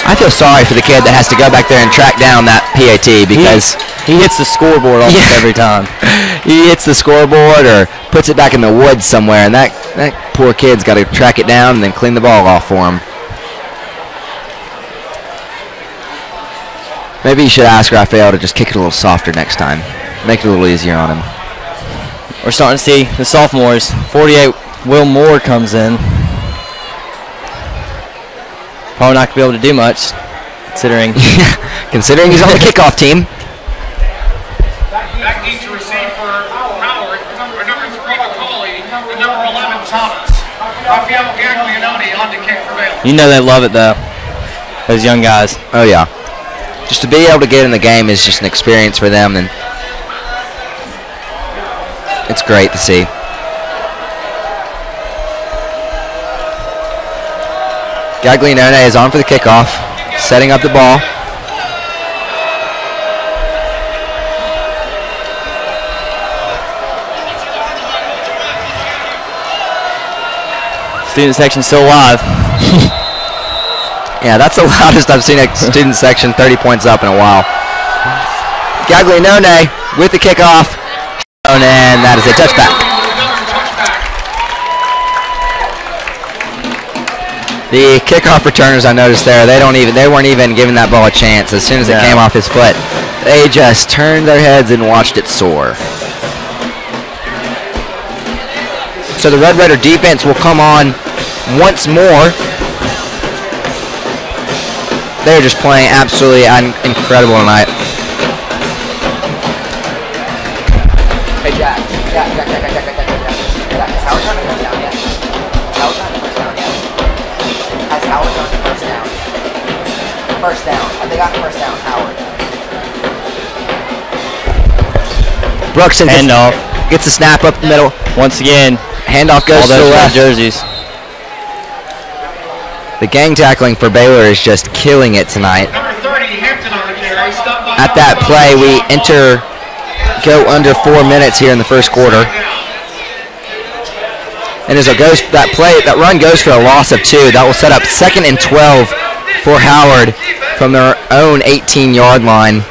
I feel sorry for the kid that has to go back there and track down that PAT because he hits the scoreboard almost every time. He hits the scoreboard or puts it back in the woods somewhere, and that poor kid's got to track it down and then clean the ball off for him. Maybe you should ask Raphael to just kick it a little softer next time. Make it a little easier on him. We're starting to see the sophomores. 48, Will Moore comes in. Probably not going to be able to do much, considering he's on the kickoff team. Back deep to receive for Howard, number 3 McCauley, and number 11 Thomas. Raphael Gaglianone on to kick for Baylor. You know they love it though, those young guys. Oh yeah. Just to be able to get in the game is just an experience for them, and it's great to see. Gaglianone is on for the kickoff, setting up the ball. Student section still alive. Yeah, that's the loudest I've seen a student section 30 points up in a while. Gaglianone with the kickoff, and that is a touchback. The kickoff returners, I noticed there, they weren't even giving that ball a chance. As soon as it came off his foot, they just turned their heads and watched it soar. So the Red Raider defense will come on once more. They're just playing absolutely incredible tonight. Hey, Jack. Jack. Is Howard trying to first down yet? Howard trying to first down yet? Has Howard done the first down? First down. Have they got the first down, Howard? Brooks handoff. Gets the snap up the middle. Once again, handoff goes to the left. Jerseys. The gang tackling for Baylor is just killing it tonight. At that play, we go under 4 minutes here in the first quarter. And as it goes, that run goes for a loss of 2. That will set up 2nd and 12 for Howard from their own 18-yard line.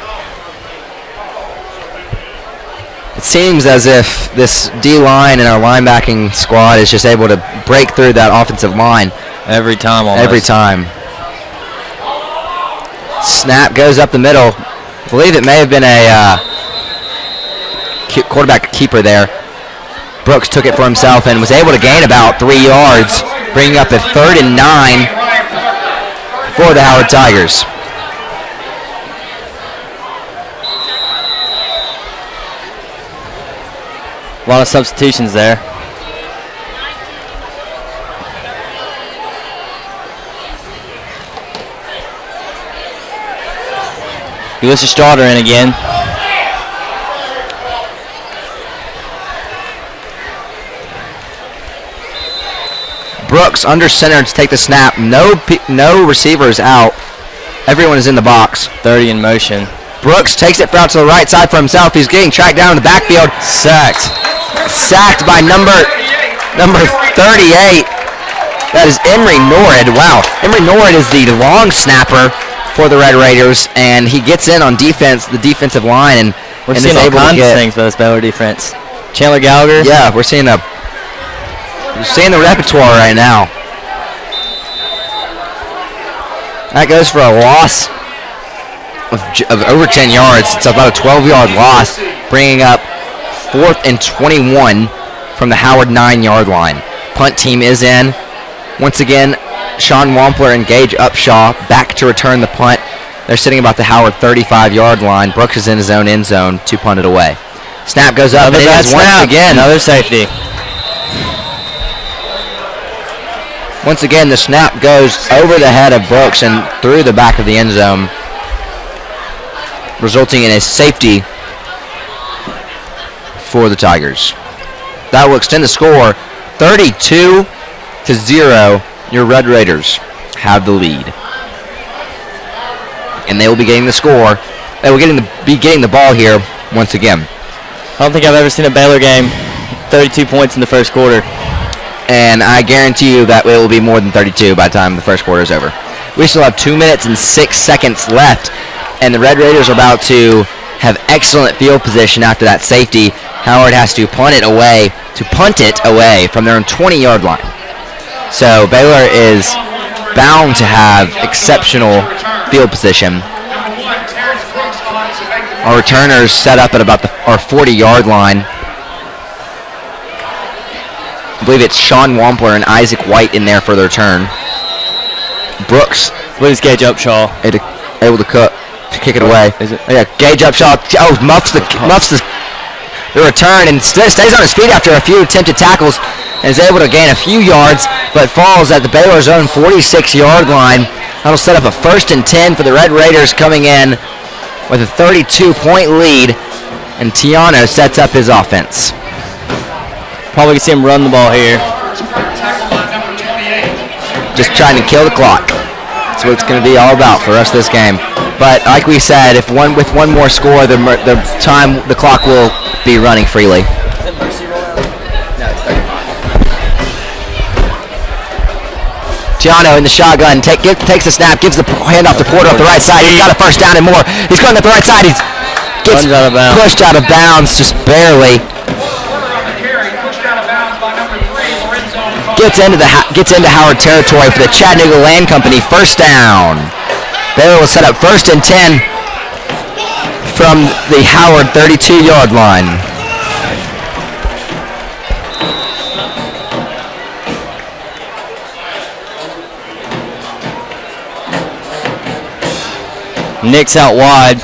It seems as if this D-line and our linebacking squad is just able to break through that offensive line. Every time almost. Every time. Snap goes up the middle. I believe it may have been a quarterback keeper there. Brooks took it for himself and was able to gain about 3 yards, bringing up a 3rd and 9 for the Howard Tigers. A lot of substitutions there. Ulysses Strotter in again. Brooks under center to take the snap. No receivers out. Everyone is in the box. 30 in motion. Brooks takes it out to the right side for himself. He's getting tracked down in the backfield. Sacked by number 38. That is Emery Norrid. Wow. Emery Norrid is the long snapper for the Red Raiders, and he gets in on defense, the defensive line, and we're seeing all kinds of things by this Baylor defense. Chandler Gallagher. Yeah, we're seeing the repertoire right now. That goes for a loss of over 10 yards. It's about a 12-yard loss, bringing up 4th and 21 from the Howard 9-yard line. Punt team is in. Once again, Sean Wampler and Gage Upshaw back to return the punt. They're sitting about the Howard 35-yard line. Brooks is in his own end zone to punt it away. Snap goes up, and it is once again another safety. Once again, the snap goes over the head of Brooks and through the back of the end zone, resulting in a safety for the Tigers. That will extend the score 32-0. Your Red Raiders have the lead. And they will be getting the score. They will be getting the ball here once again. I don't think I've ever seen a Baylor game 32 points in the first quarter. And I guarantee you that it will be more than 32 by the time the first quarter is over. We still have 2 minutes and 6 seconds left, and the Red Raiders are about to have excellent field position after that safety. Howard has to punt it away from their own 20-yard line. So Baylor is bound to have exceptional field position. Our returners set up at about our 40-yard line. I believe it's Sean Wampler and Isaac White in there for the return. Brooks. Please Gage Upshaw. Able to kick it away. Is it? Oh, yeah, Gage Upshaw. Oh, muffs the return and stays on his feet after a few attempted tackles and is able to gain a few yards, but falls at the Baylor's own 46-yard line. That'll set up a 1st and 10 for the Red Raiders coming in with a 32-point lead, and Tiano sets up his offense. Probably can see him run the ball here. Just trying to kill the clock. That's what it's going to be all about for us this game. But like we said, with one more score, the clock will be running freely. Tiano in the shotgun takes the snap, gives the handoff to Porter up the right side. He's got a first down and more. He's going up the right side. He gets pushed out of bounds just barely. Gets into Howard territory for the Chattanooga Land Company. First down. Baylor will set up 1st and 10 from the Howard 32-yard line. Nick's out wide.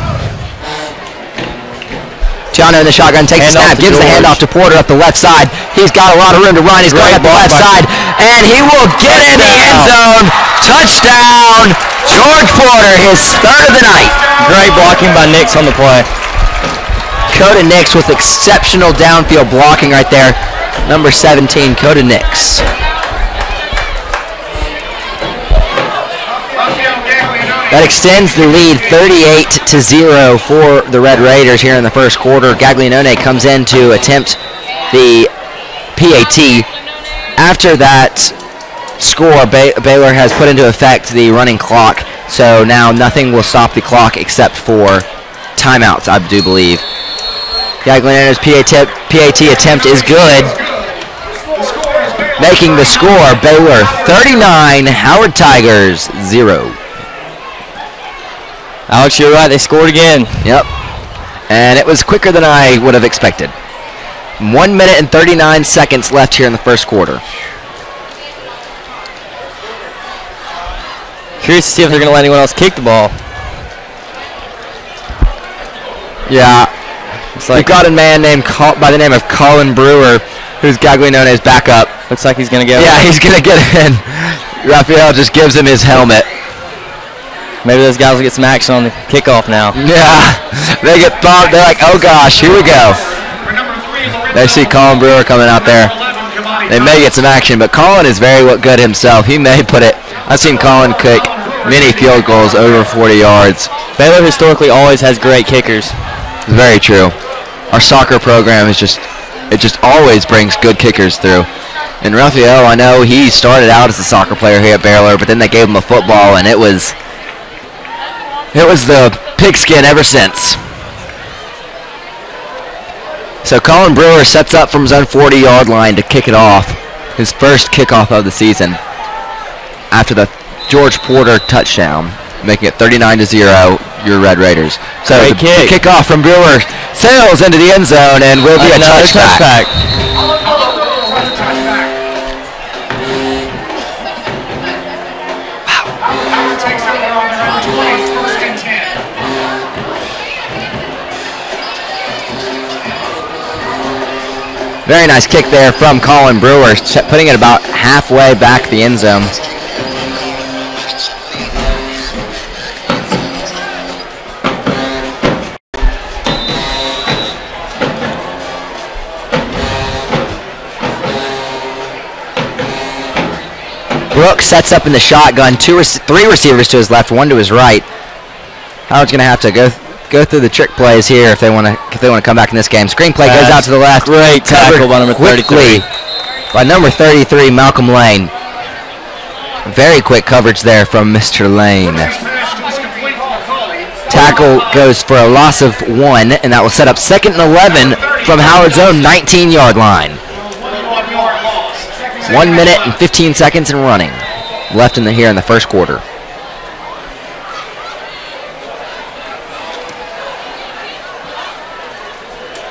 Tiano in the shotgun takes the snap, gives the handoff to Porter up the left side. He's got a lot of room to run. He's going up the left side, and he will get in the end zone. Touchdown, George Porter, his 3rd of the night. Great blocking by Nix on the play. Coda Nix with exceptional downfield blocking right there. Number 17, Coda Nix. That extends the lead 38-0 for the Red Raiders here in the first quarter. Gaglianone comes in to attempt the PAT. After that score, Baylor has put into effect the running clock, so now nothing will stop the clock except for timeouts, I do believe. Gaglianone's PAT attempt is good, making the score Baylor 39, Howard Tigers 0. Alex, you're right. They scored again. Yep. And it was quicker than I would have expected. 1 minute and 39 seconds left here in the first quarter. Curious to see if they're going to let anyone else kick the ball. Yeah. We've got a man by the name of Colin Brewer, who's Gaglianone's backup. Looks like he's going to get Yeah, he's going to get in. Raphael just gives him his helmet. Maybe those guys will get some action on the kickoff now. Yeah, they get bumped. They're like, oh gosh, here we go. They see Colin Brewer coming out there. They may get some action, but Colin is very good himself. He may put it. I've seen Colin kick many field goals over 40 yards. Baylor historically always has great kickers. Very true. Our soccer program is just always brings good kickers through. And Raphael, I know he started out as a soccer player here at Baylor, but then they gave him a football, and it was the pigskin ever since. So Colin Brewer sets up from his own 40-yard line to kick it off, his first kickoff of the season after the George Porter touchdown, making it 39-0, your Red Raiders. So the kickoff from Brewer sails into the end zone and will be a touchback. Very nice kick there from Colin Brewer, putting it about halfway back the end zone. Brooks sets up in the shotgun, three receivers to his left, one to his right. Howard's going to have to go go through the trick plays here if they want to come back in this game. Screen play goes out to the left. Great tackle by number 33. By number 33, Malcolm Lane. Very quick coverage there from Mr. Lane. Tackle goes for a loss of 1, and that will set up 2nd and 11 from Howard's own 19-yard line. 1 minute and 15 seconds and running left here in the first quarter.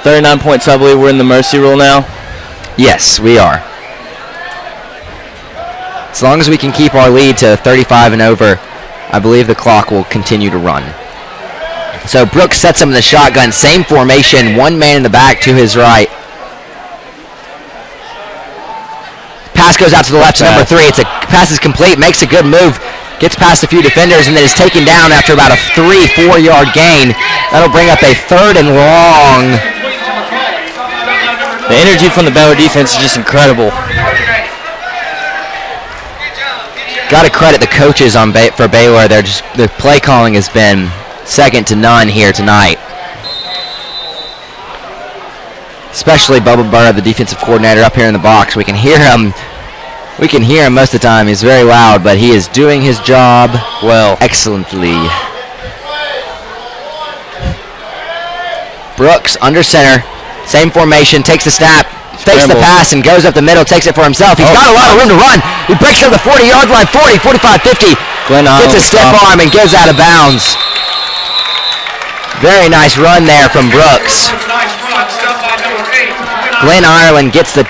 .39 points, I believe we're in the mercy rule now. Yes, we are. As long as we can keep our lead to 35 and over, I believe the clock will continue to run. So Brooks sets him in the shotgun, same formation, 1 man in the back to his right. Pass goes out to the left to number 3. Pass is complete, makes a good move, gets past a few defenders, and then is taken down after about a 3-4 yard gain. That'll bring up a 3rd and long. The energy from the Baylor defense is just incredible. Got to credit the coaches for Baylor. Their play calling has been second to none here tonight. Especially Bubba Burr, the defensive coordinator, up here in the box. We can hear him. We can hear him most of the time. He's very loud, but he is doing his job well, excellently. Brooks under center, same formation, takes the snap, fakes the pass, and goes up the middle, takes it for himself. He's got a lot of room to run. He breaks up the 40-yard line, 40, 45, 50. Gets a stiff arm and goes out of bounds. Very nice run there from Brooks. Glenn Ireland gets the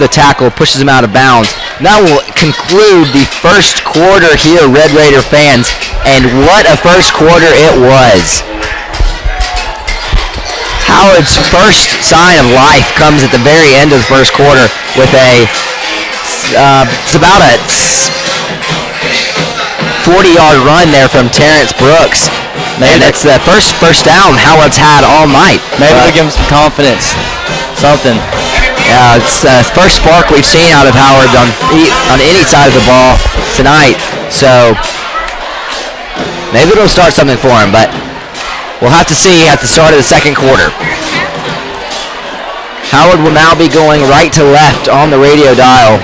tackle, pushes him out of bounds. That will conclude the first quarter here, Red Raider fans, and what a first quarter it was. Howard's first sign of life comes at the very end of the first quarter with it's about a 40-yard run there from Terrence Brooks. And that's the first down Howard's had all night. Maybe it'll give him some confidence. Something. Yeah, it's the first spark we've seen out of Howard on any side of the ball tonight. So maybe it'll start something for him, but we'll have to see at the start of the second quarter. Howard will now be going right to left on the radio dial.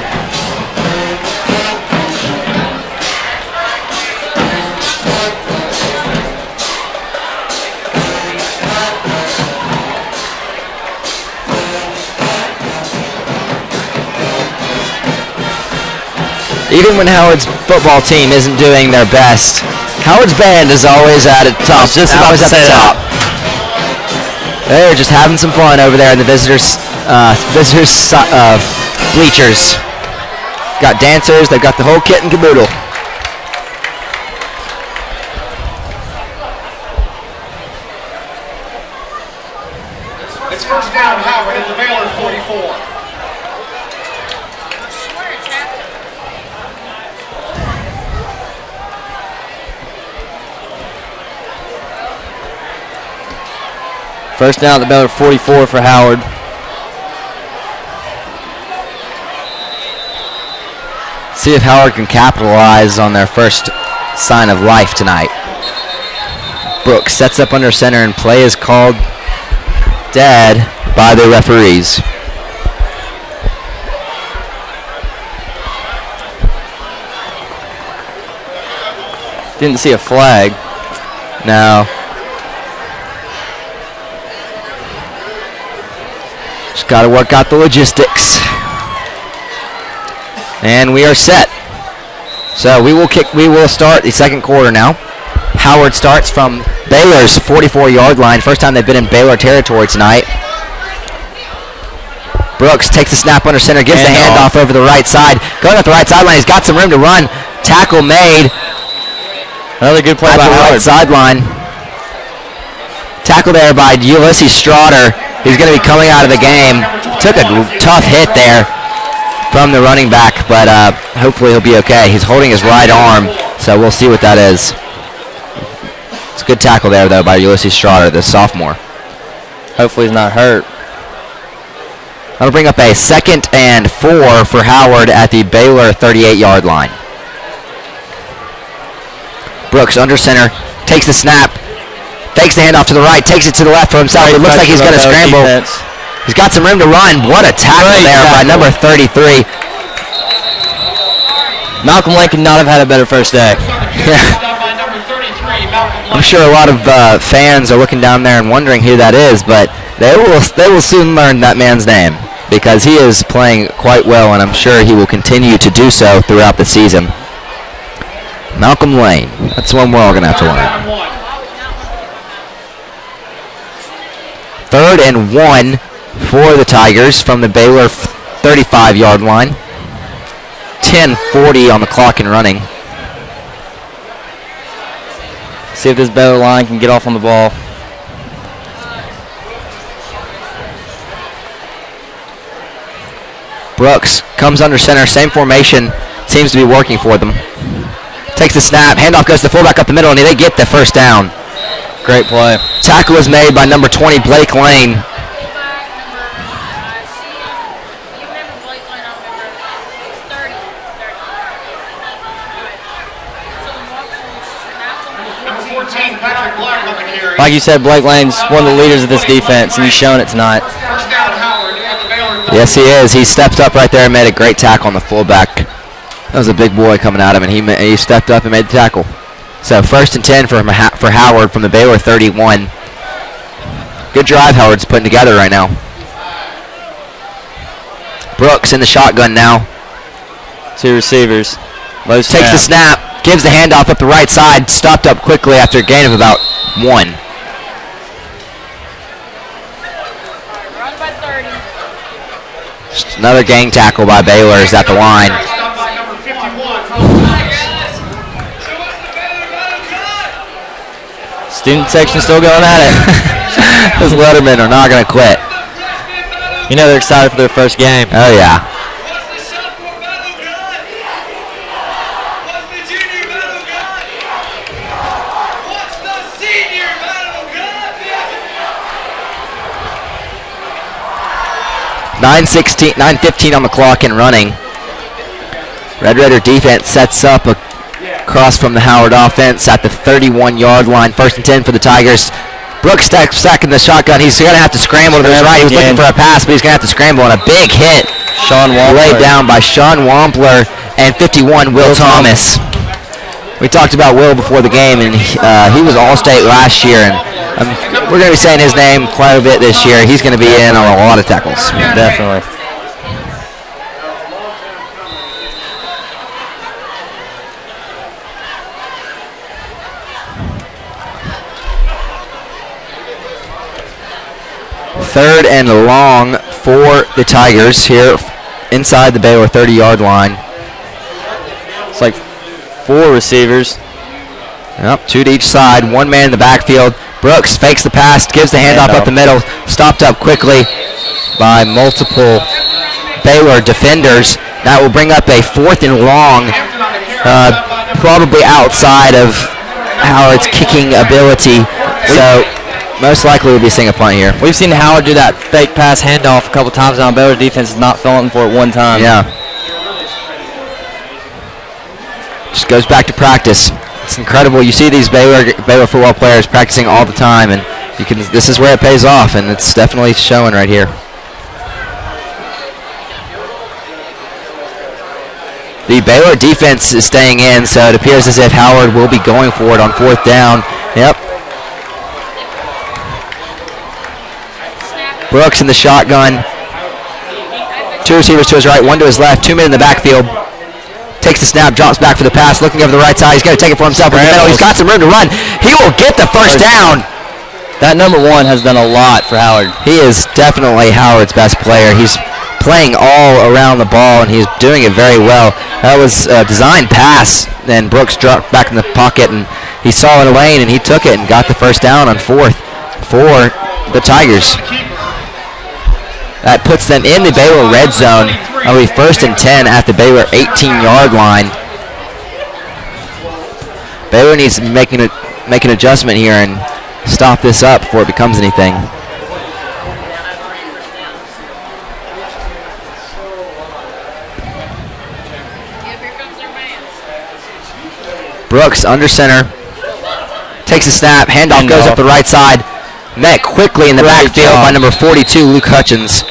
Even when Howard's football team isn't doing their best, Howard's band is always at the top. Always at the top. They're just having some fun over there in the visitors' bleachers. Got dancers. They've got the whole kit and caboodle. It's first down, Howard at the Baylor 44. First down at the Baylor 44 for Howard. See if Howard can capitalize on their first sign of life tonight. Brooks sets up under center and play is called dead by the referees. Didn't see a flag. No. Just got to work out the logistics. And we are set. So we will start the second quarter now. Howard starts from Baylor's 44-yard line. First time they've been in Baylor territory tonight. Brooks takes the snap under center, gives the handoff over the right side. Going up the right sideline, he's got some room to run. Tackle made. Another good play by Howard. Right sideline. Tackle there by Ulysses Straughter. He's going to be coming out of the game. Took a tough hit there from the running back, but hopefully he'll be okay. He's holding his right arm, so we'll see what that is. It's a good tackle there, though, by Ulysses Straughter, the sophomore. Hopefully he's not hurt. That'll bring up a 2nd and 4 for Howard at the Baylor 38-yard line. Brooks under center, takes the snap, Fakes the handoff to the right, takes it to the left for himself. It looks like he's going to scramble. He's got some room to run. What a tackle there by number 33. Malcolm Lane could not have had a better first day. I'm sure a lot of fans are looking down there and wondering who that is, but they will soon learn that man's name because he is playing quite well, and I'm sure he will continue to do so throughout the season. Malcolm Lane. That's one we're all going to have to learn. 3rd and 1 for the Tigers from the Baylor 35-yard line. 10:40 on the clock and running. See if this Baylor line can get off on the ball. Brooks comes under center. Same formation. Seems to be working for them. Takes the snap. Handoff goes to the fullback up the middle, and they get the first down. Great play. Tackle is made by number 20, Blake Lane. Like you said, Blake Lane's one of the leaders of this defense, and he's showing it tonight. Yes, he is. He stepped up right there and made a great tackle on the fullback. That was a big boy coming at him, and he stepped up and made the tackle. So 1st and 10 for Howard from the Baylor 31. Good drive Howard's putting together right now. Brooks in the shotgun now. 2 receivers. Takes the snap, gives the handoff up the right side, stopped up quickly after a gain of about 1. Just another gang tackle by Baylor is at the line. Student section still going at it. Those Lettermen are not going to quit. You know they're excited for their first game. Oh, yeah. $9:15 on the clock and running. Red Raider defense sets up a cross from the Howard offense at the 31-yard line. 1st and 10 for the Tigers. Brooks stacking the shotgun. He's going to have to scramble to his right. He was looking for a pass, but he's going to have to scramble. And a big hit laid down by Sean Wampler and 51, Will Thomas. We talked about Will before the game, and he was All-State last year. And we're going to be saying his name quite a bit this year. He's going to be in on a lot of tackles. Definitely. Third and long for the Tigers here inside the Baylor 30-yard line. It's like 4 receivers. Yep, 2 to each side, 1 man in the backfield. Brooks fakes the pass, gives the handoff up the middle, stopped up quickly by multiple Baylor defenders. That will bring up a 4th and long, probably outside of Howard's kicking ability. So most likely we'll be seeing a punt here. We've seen Howard do that fake pass handoff a couple times now. Baylor defense is not falling for it one time. Yeah. Just goes back to practice. It's incredible. You see these Baylor football players practicing all the time, and this is where it pays off, and it's definitely showing right here. The Baylor defense is staying in, so it appears as if Howard will be going for it on 4th down. Yep. Brooks in the shotgun. 2 receivers to his right, 1 to his left, 2 men in the backfield. Takes the snap, drops back for the pass, looking over the right side. He's going to take it for himself in the middle. He's got some room to run. He will get the first down. That number 1 has done a lot for Howard. He is definitely Howard's best player. He's playing all around the ball, and he's doing it very well. That was a designed pass, and Brooks dropped back in the pocket, and he saw a lane, and he took it and got the first down on 4th for the Tigers. That puts them in the Baylor red zone. It'll be 1st and 10 at the Baylor 18-yard line. Baylor needs to make an adjustment here and stop this up before it becomes anything. Brooks under center. Takes a snap. Handoff goes up the right side. Met quickly in the backfield by number 42, Luke Hutchins.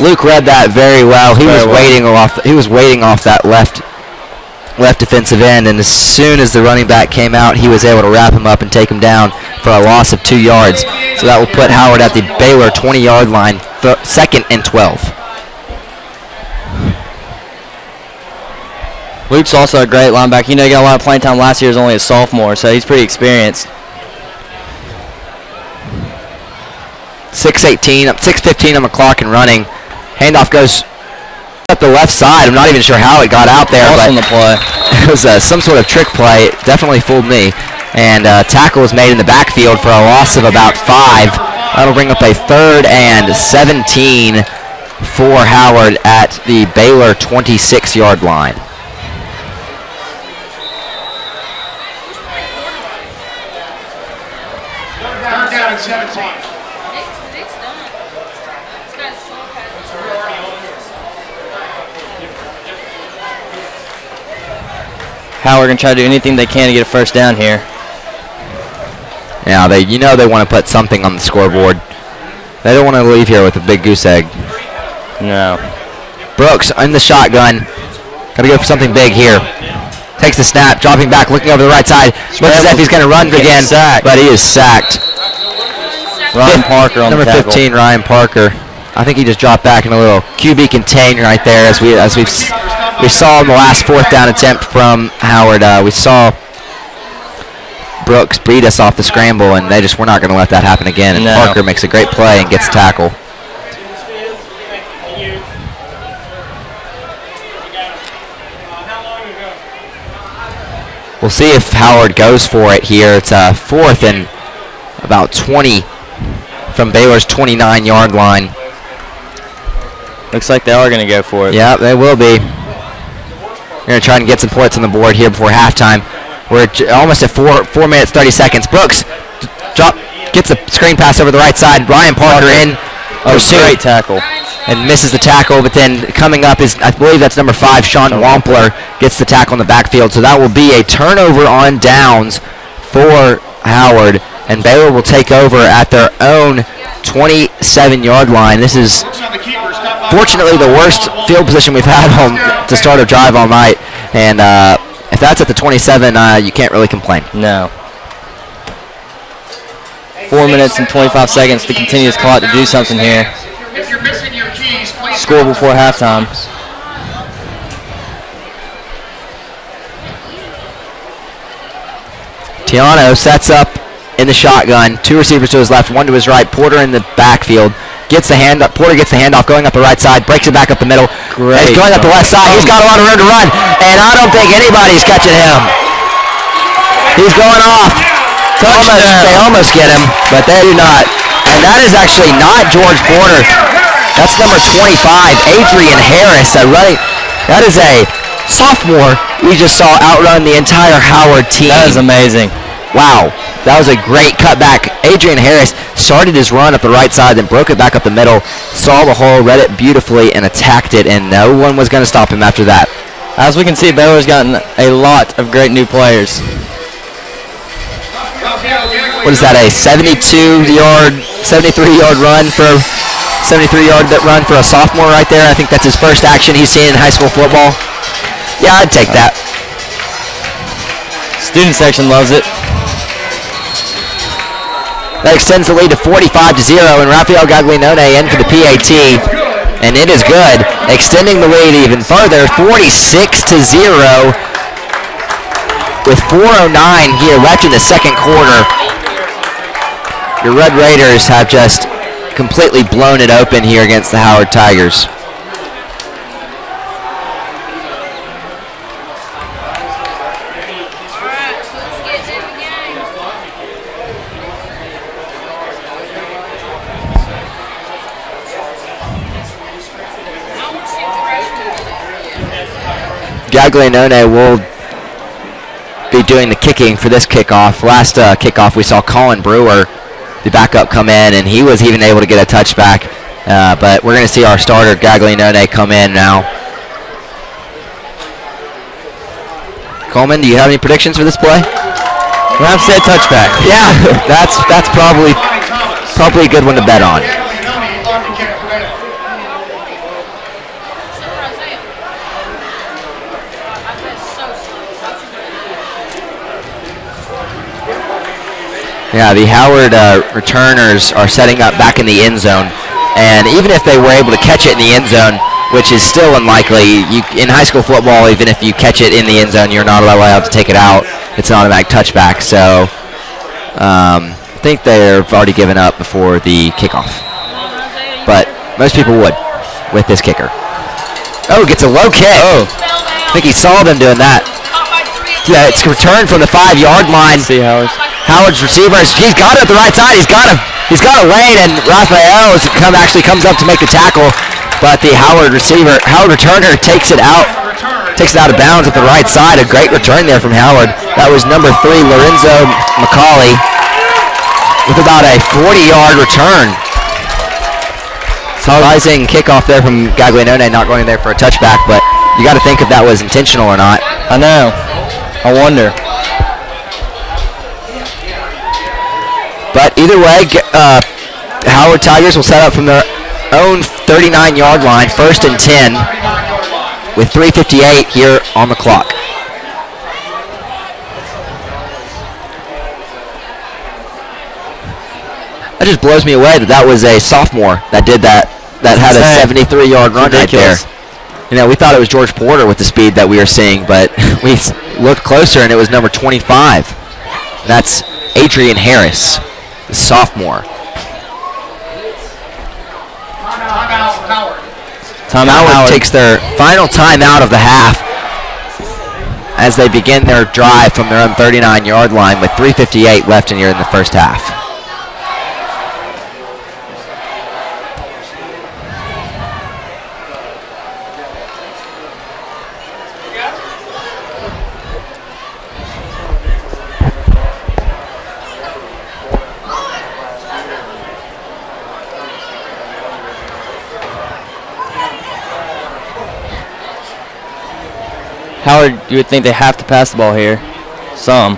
Luke read that very well. He was waiting off that left defensive end, and as soon as the running back came out, he was able to wrap him up and take him down for a loss of 2 yards. So that will put Howard at the Baylor 20-yard line, 2nd and 12. Luke's also a great linebacker. You know, he got a lot of playing time last year. He was only a sophomore, so he's pretty experienced. 6:15 on the clock and running. Handoff goes up the left side. I'm not even sure how it got out there, but on the play. It was some sort of trick play. It definitely fooled me. And tackle was made in the backfield for a loss of about 5. That'll bring up a 3rd and 17 for Howard at the Baylor 26-yard line. Third down and 17. Howard gonna try to do anything they can to get a first down here. Yeah, they want to put something on the scoreboard. They don't want to leave here with a big goose egg. No. Brooks in the shotgun. Got to go for something big here. Takes the snap, dropping back, looking over the right side. Looks as if he's going to run again, but he is sacked. Ryan Parker on number the tackle. 15, Ryan Parker. I think he just dropped back in a little QB contain right there, as we saw in the last 4th down attempt from Howard. We saw Brooks beat us off the scramble, and they just were not going to let that happen again. And Parker makes a great play and gets a tackle. We'll see if Howard goes for it here. It's a 4th and about 20 from Baylor's 29-yard line. Looks like they are going to go for it. Yeah, they will be. We're going to try and get some points on the board here before halftime. We're almost at 4 minutes, 30 seconds. Brooks gets a screen pass over the right side. Ryan Parker in. Great tackle. And misses the tackle, but then coming up is, I believe that's number 5, Sean Wampler, gets the tackle in the backfield. So that will be a turnover on downs for Howard, and Baylor will take over at their own 27-yard line. This is fortunately the worst field position we've had to start a drive all night, and if that's at the 27, you can't really complain. No. 4 minutes and 25 seconds to continue this clock to do something here. If you're missing your keys, please Score before halftime. Tiano sets up in the shotgun. 2 receivers to his left, 1 to his right. Porter in the backfield. Gets the hand up. Porter gets the handoff going up the right side, breaks it back up the middle. Great. He's going up the left side. He's got a lot of room to run, and I don't think anybody's catching him. He's going off. They almost get him, but they do not. And that is actually not George Porter. That's number 25, Adrian Harris. That is a sophomore we just saw outrun the entire Howard team. That is amazing. Wow, that was a great cutback. Adrian Harris started his run up the right side, then broke it back up the middle, saw the hole, read it beautifully, and attacked it, and no one was going to stop him after that. As we can see, Baylor's gotten a lot of great new players. What is that, a 73-yard run for a sophomore right there? I think that's his first action he's seen in high school football. Yeah, I'd take that. Student section loves it. That extends the lead to 45-0, and Rafael Gaglianone in for the PAT, and it is good, extending the lead even further, 46-0, with 4:09 here left in the second quarter. Your Red Raiders have just completely blown it open here against the Howard Tigers. Gaglianone will be doing the kicking for this kickoff. Last kickoff we saw Colin Brewer, the backup, come in, and he was even able to get a touchback. But we're going to see our starter Gaglianone come in now. Coleman, do you have any predictions for this play? I have to say a touchback. Yeah, that's probably a good one to bet on. Yeah, the Howard returners are setting up back in the end zone, and even if they were able to catch it in the end zone, which is still unlikely, in high school football, even if you catch it in the end zone, you're not allowed to take it out. It's an automatic touchback, so I think they've already given up before the kickoff. But most people would with this kicker. Oh, gets a low kick. Oh, I think he saw them doing that. Yeah, it's returned from the 5-yard line. See Howard's receivers, he's got it at the right side. He's got a lane, and Raphael actually comes up to make the tackle, but the Howard returner takes it out of bounds at the right side. A great return there from Howard. That was number 3, Lorenzo McCauley, with about a 40-yard return. Surprising kickoff there from Gaglianone, not going there for a touchback, but you got to think if that was intentional or not. I know. I wonder. But either way, Howard Tigers will set up from their own 39-yard line, 1st and 10, with 3:58 here on the clock. That just blows me away that was a sophomore that did that had a 73-yard run right there. You know, we thought it was George Porter with the speed that we were seeing, but we looked closer and it was number 25. That's Adrian Harris, the sophomore. Howard takes their final timeout of the half as they begin their drive from their own 39-yard line with 3:58 left in the first half. Howard, you would think they have to pass the ball here. Some.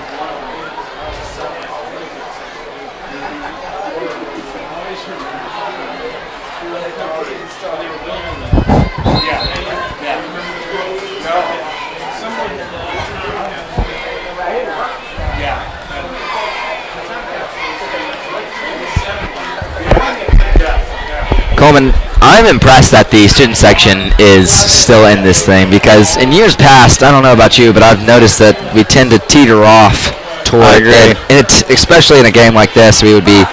Coleman, I'm impressed that the student section is still in this thing, because in years past, I don't know about you, but I've noticed that we tend to teeter off toward it. And especially in a game like this, we would be.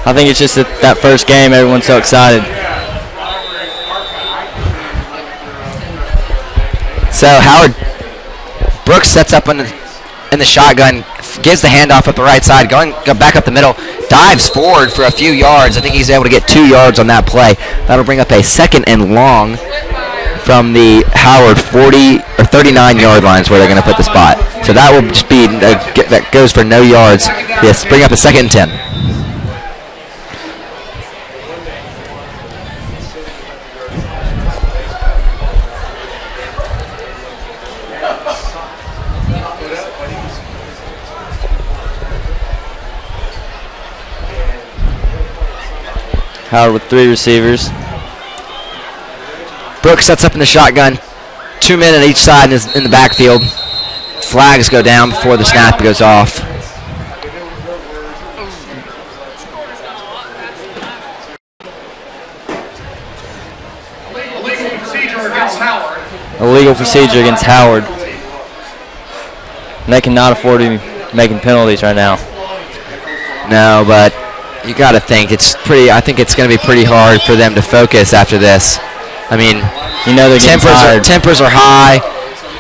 I think it's just that first game, everyone's so excited. So Howard Brooks sets up in the shotgun, gives the handoff up the right side, go back up the middle, dives forward for a few yards. I think he's able to get 2 yards on that play. That'll bring up a 2nd and long from the Howard 40 or 39-yard lines where they're going to put the spot. So that will just be, that goes for no yards. Yes, bring up a 2nd and 10. Howard with 3 receivers. Brooks sets up in the shotgun. 2 men on each side in the backfield. Flags go down before the snap goes off. Illegal procedure against Howard. And they cannot afford to be making penalties right now. No, but you got to think I think it's going to be pretty hard for them to focus after this. I mean, you know, tempers are high.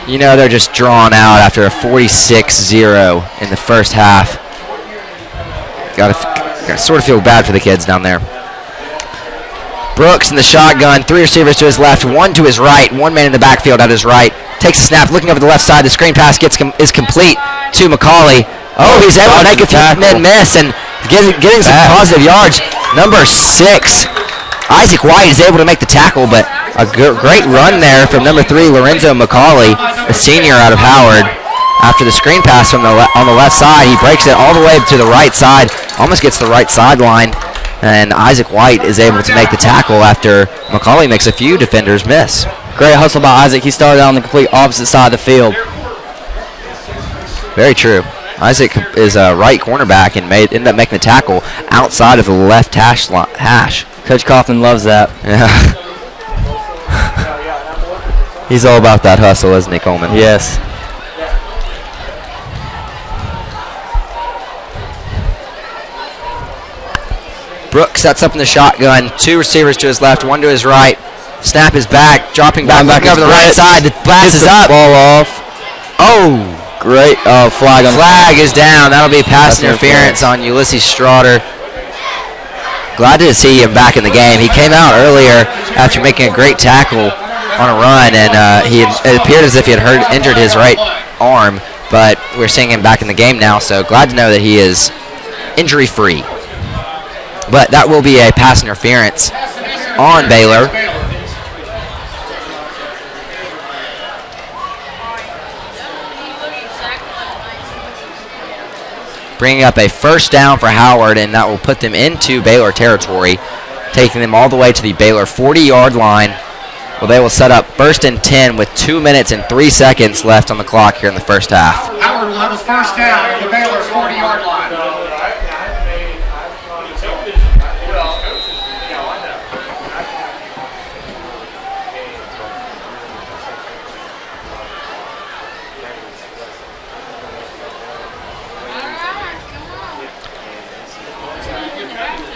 You know, they're just drawn out after a 46-0 in the first half. Got to sort of feel bad for the kids down there. Brooks in the shotgun, 3 receivers to his left, 1 to his right, 1 man in the backfield at his right. Takes a snap, looking over the left side. The screen pass is complete to McCauley. Oh, he's able to make a few men miss and getting some positive yards. Number 6, Isaac White is able to make the tackle, but A great run there from number 3, Lorenzo McCauley, a senior out of Howard. After the screen pass on the left side, he breaks it all the way to the right side, almost gets the right sideline, and Isaac White is able to make the tackle after McCauley makes a few defenders miss. Great hustle by Isaac. He started on the complete opposite side of the field. Very true. Isaac is a right cornerback and ended up making the tackle outside of the left hash. Coach Kaufman loves that. Yeah. He's all about that hustle, isn't he, Coleman? Yes. Brooks sets up in the shotgun. 2 receivers to his left, 1 to his right. Snap is back, dropping back over the right side. The pass is up. Ball off. Oh, great flag on. Flag is down. That'll be pass interference on Ulysses Straughter. Glad to see him back in the game. He came out earlier after making a great tackle on a run, and it appeared as if he had injured his right arm, but we're seeing him back in the game now, so glad to know that he is injury-free. But that will be a pass interference on Baylor. Bringing up a first down for Howard, and that will put them into Baylor territory, taking them all the way to the Baylor 40-yard line. Well, they will set up 1st and 10 with 2 minutes and 3 seconds left on the clock here in the first half. Howard will have his first down at the Baylor 40-yard line.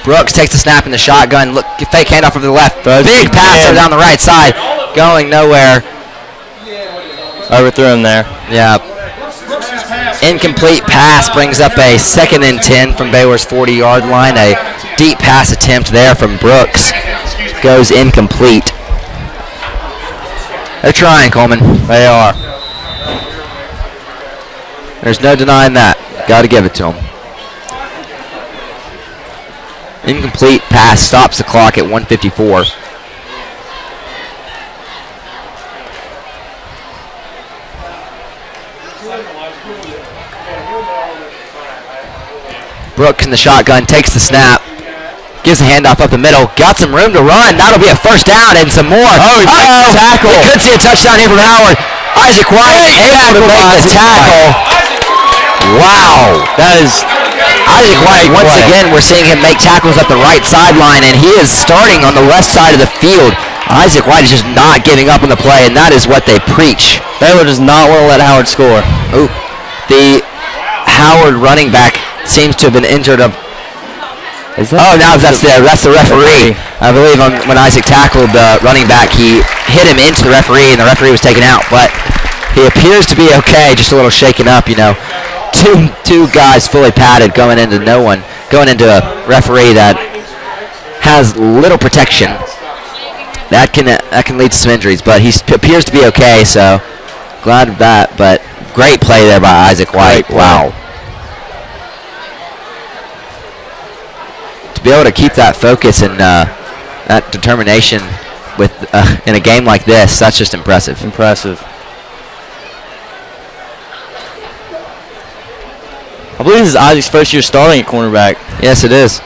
Brooks takes the snap in the shotgun. Look, fake handoff over the left. Big pass down the right side. Going nowhere. Overthrew him there. Yeah. Incomplete pass brings up a 2nd and 10 from Baylor's 40-yard line. A deep pass attempt there from Brooks. Goes incomplete. They're trying, Coleman. They are. There's no denying that. Got to give it to them. Incomplete pass stops the clock at 1:54. Brooks in the shotgun takes the snap, gives the handoff up the middle, got some room to run. That'll be a first down and some more. Oh, tackle! We could see a touchdown here from Howard. Isaac White able to make the tackle. Wow, that is. Isaac White, once again, we're seeing him make tackles up the right sideline, and he is starting on the left side of the field. Isaac White is just not giving up on the play, and that is what they preach. Baylor does not want to let Howard score. Ooh, the Howard running back seems to have been injured. Now that's the referee. I believe when Isaac tackled the running back, he hit him into the referee, and the referee was taken out. But he appears to be okay, just a little shaken up, you know. Two guys fully padded going into a referee that has little protection. That can lead to some injuries, but he appears to be okay, so glad of that. But great play there by Isaac White. Wow. To be able to keep that focus and that determination with in a game like this, that's just impressive. Impressive. I believe this is Isaac's first year starting at cornerback. Yes, it is.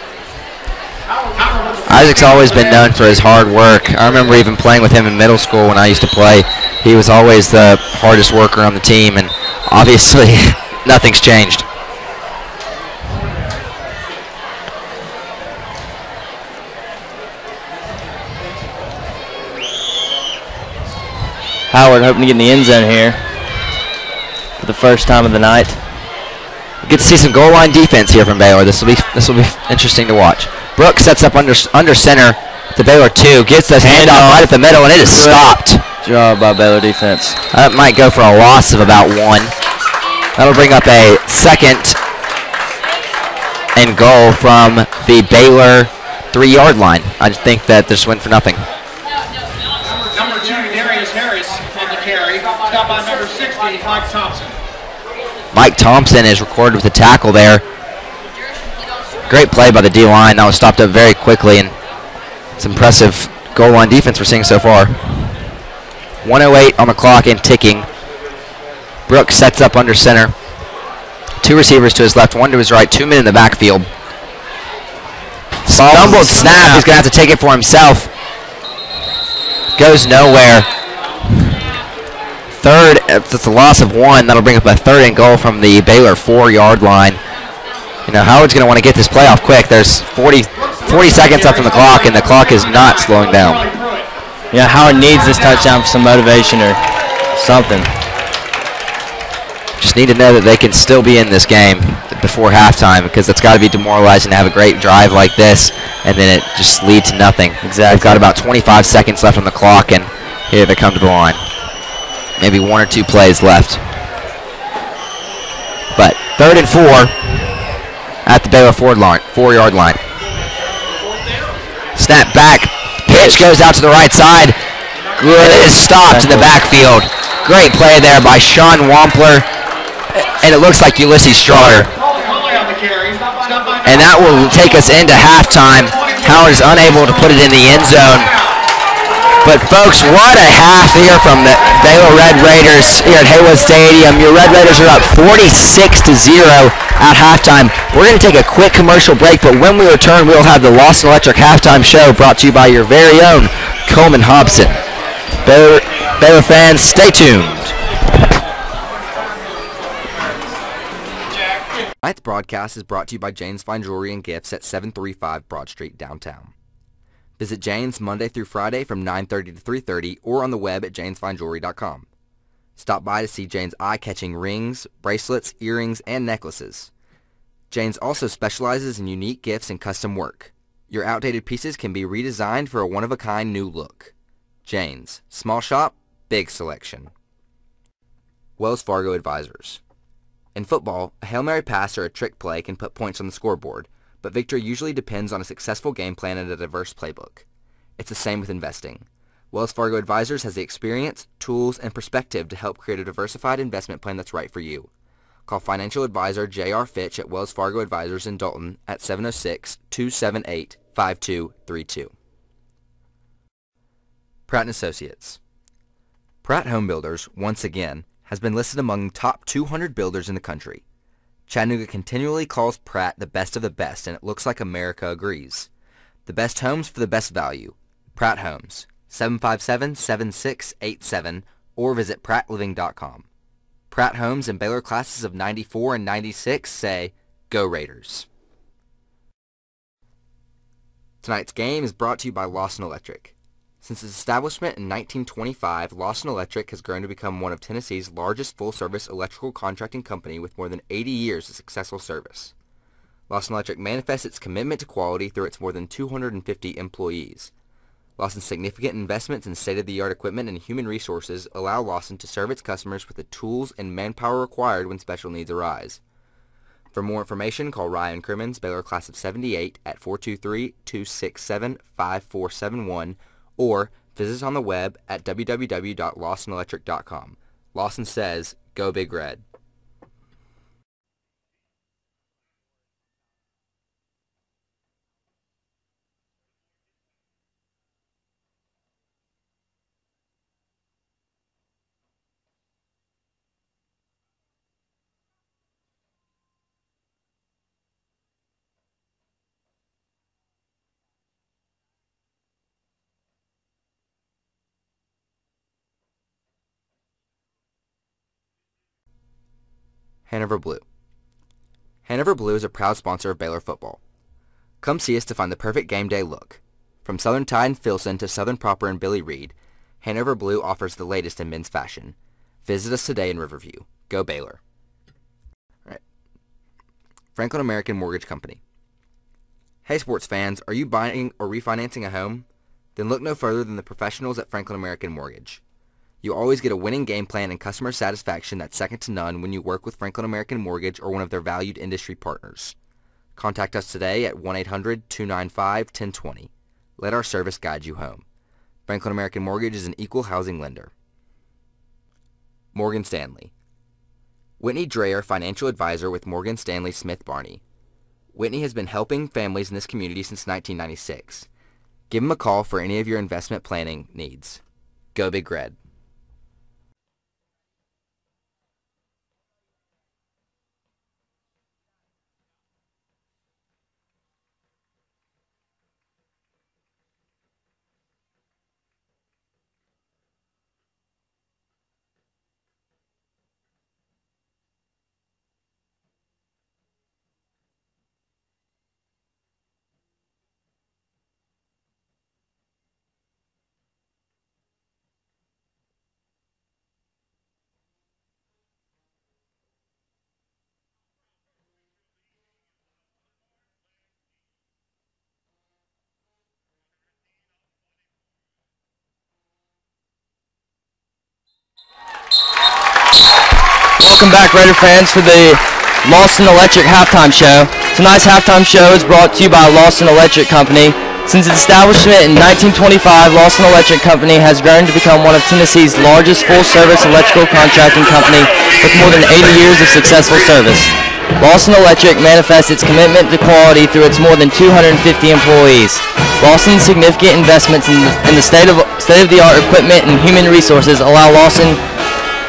Isaac's always been known for his hard work. I remember even playing with him in middle school when I used to play. He was always the hardest worker on the team, and obviously nothing's changed. Howard hoping to get in the end zone here for the first time of the night. Get to see some goal line defense here from Baylor. This will be interesting to watch. Brooks sets up under center to Baylor 2. Gets the handoff right at the middle, and it is stopped. Job by Baylor defense. That might go for a loss of about 1. That'll bring up a 2nd and goal from the Baylor 3-yard line. I just think that this went for nothing. Number 2, Darius Harris on the carry. Stopped by number 60, Mike Thompson. Mike Thompson is recorded with a tackle there. Great play by the D-line. That was stopped up very quickly, and it's impressive goal line defense we're seeing so far. 1:08 on the clock and ticking. Brooks sets up under center. 2 receivers to his left, 1 to his right, 2 men in the backfield. Stumbled snap. He's going to have to take it for himself. Goes nowhere. Third, it's a loss of 1. That'll bring up a 3rd and goal from the Baylor 4-yard line. You know, Howard's going to want to get this play off quick. There's 40 seconds left on the clock, and the clock is not slowing down. Yeah, Howard needs this touchdown for some motivation or something. Just need to know that they can still be in this game before halftime, because it's got to be demoralizing to have a great drive like this, and then it just leads to nothing. Exactly. They've got about 25 seconds left on the clock, and here they come to the line. Maybe 1 or 2 plays left. But 3rd and 4 at the Baylor 4-yard line. Snap back. Pitch goes out to the right side. Good. It is stopped in the backfield. Great play there by Sean Wampler. And it looks like Ulysses Strotter. And that will take us into halftime. Howard is unable to put it in the end zone. But folks, what a half here from the Baylor Red Raiders here at Heywood Stadium. Your Red Raiders are up 46-0 at halftime. We're going to take a quick commercial break, but when we return, we'll have the Lawson Electric halftime show brought to you by your very own Coleman Hobson. Baylor fans, stay tuned. Tonight's broadcast is brought to you by Jane's Fine Jewelry and Gifts at 735 Broad Street, downtown. Visit Jane's Monday through Friday from 9:30 to 3:30 or on the web at janesfinejewelry.com. Stop by to see Jane's eye-catching rings, bracelets, earrings, and necklaces. Jane's also specializes in unique gifts and custom work. Your outdated pieces can be redesigned for a one-of-a-kind new look. Jane's. Small shop, big selection. Wells Fargo Advisors. In football, a Hail Mary pass or a trick play can put points on the scoreboard, but victory usually depends on a successful game plan and a diverse playbook. It's the same with investing. Wells Fargo Advisors has the experience, tools, and perspective to help create a diversified investment plan that's right for you. Call financial advisor J.R. Fitch at Wells Fargo Advisors in Dalton at 706-278-5232. Pratt & Associates. Pratt Home Builders, once again, has been listed among top 200 builders in the country. Chattanooga continually calls Pratt the best of the best, and it looks like America agrees. The best homes for the best value. Pratt Homes, 757-7687, or visit prattliving.com. Pratt Homes and Baylor classes of 94 and 96 say, Go Raiders. Tonight's game is brought to you by Lawson Electric. Since its establishment in 1925, Lawson Electric has grown to become one of Tennessee's largest full-service electrical contracting company with more than 80 years of successful service. Lawson Electric manifests its commitment to quality through its more than 250 employees. Lawson's significant investments in state-of-the-art equipment and human resources allow Lawson to serve its customers with the tools and manpower required when special needs arise. For more information, call Ryan Crimmins, Baylor Class of 78 at 423-267-5471, or visit us on the web at www.lawsonelectric.com. Lawson says, Go Big Red. Hanover Blue. Hanover Blue is a proud sponsor of Baylor football. Come see us to find the perfect game day look. From Southern Tide and Filson to Southern Proper and Billy Reed, Hanover Blue offers the latest in men's fashion. Visit us today in Riverview. Go Baylor. All right. Franklin American Mortgage Company. Hey sports fans, are you buying or refinancing a home? Then look no further than the professionals at Franklin American Mortgage. You always get a winning game plan and customer satisfaction that's second to none when you work with Franklin American Mortgage or one of their valued industry partners. Contact us today at 1-800-295-1020. Let our service guide you home. Franklin American Mortgage is an equal housing lender. Morgan Stanley. Whitney Dreyer, financial advisor with Morgan Stanley Smith Barney. Whitney has been helping families in this community since 1996. Give them a call for any of your investment planning needs. Go Big Red. Welcome back, Raider fans, for the Lawson Electric halftime show. Tonight's halftime show is brought to you by Lawson Electric Company. Since its establishment in 1925, Lawson Electric Company has grown to become one of Tennessee's largest full-service electrical contracting company with more than 80 years of successful service. Lawson Electric manifests its commitment to quality through its more than 250 employees. Lawson's significant investments in the state-of-the-art equipment and human resources allow Lawson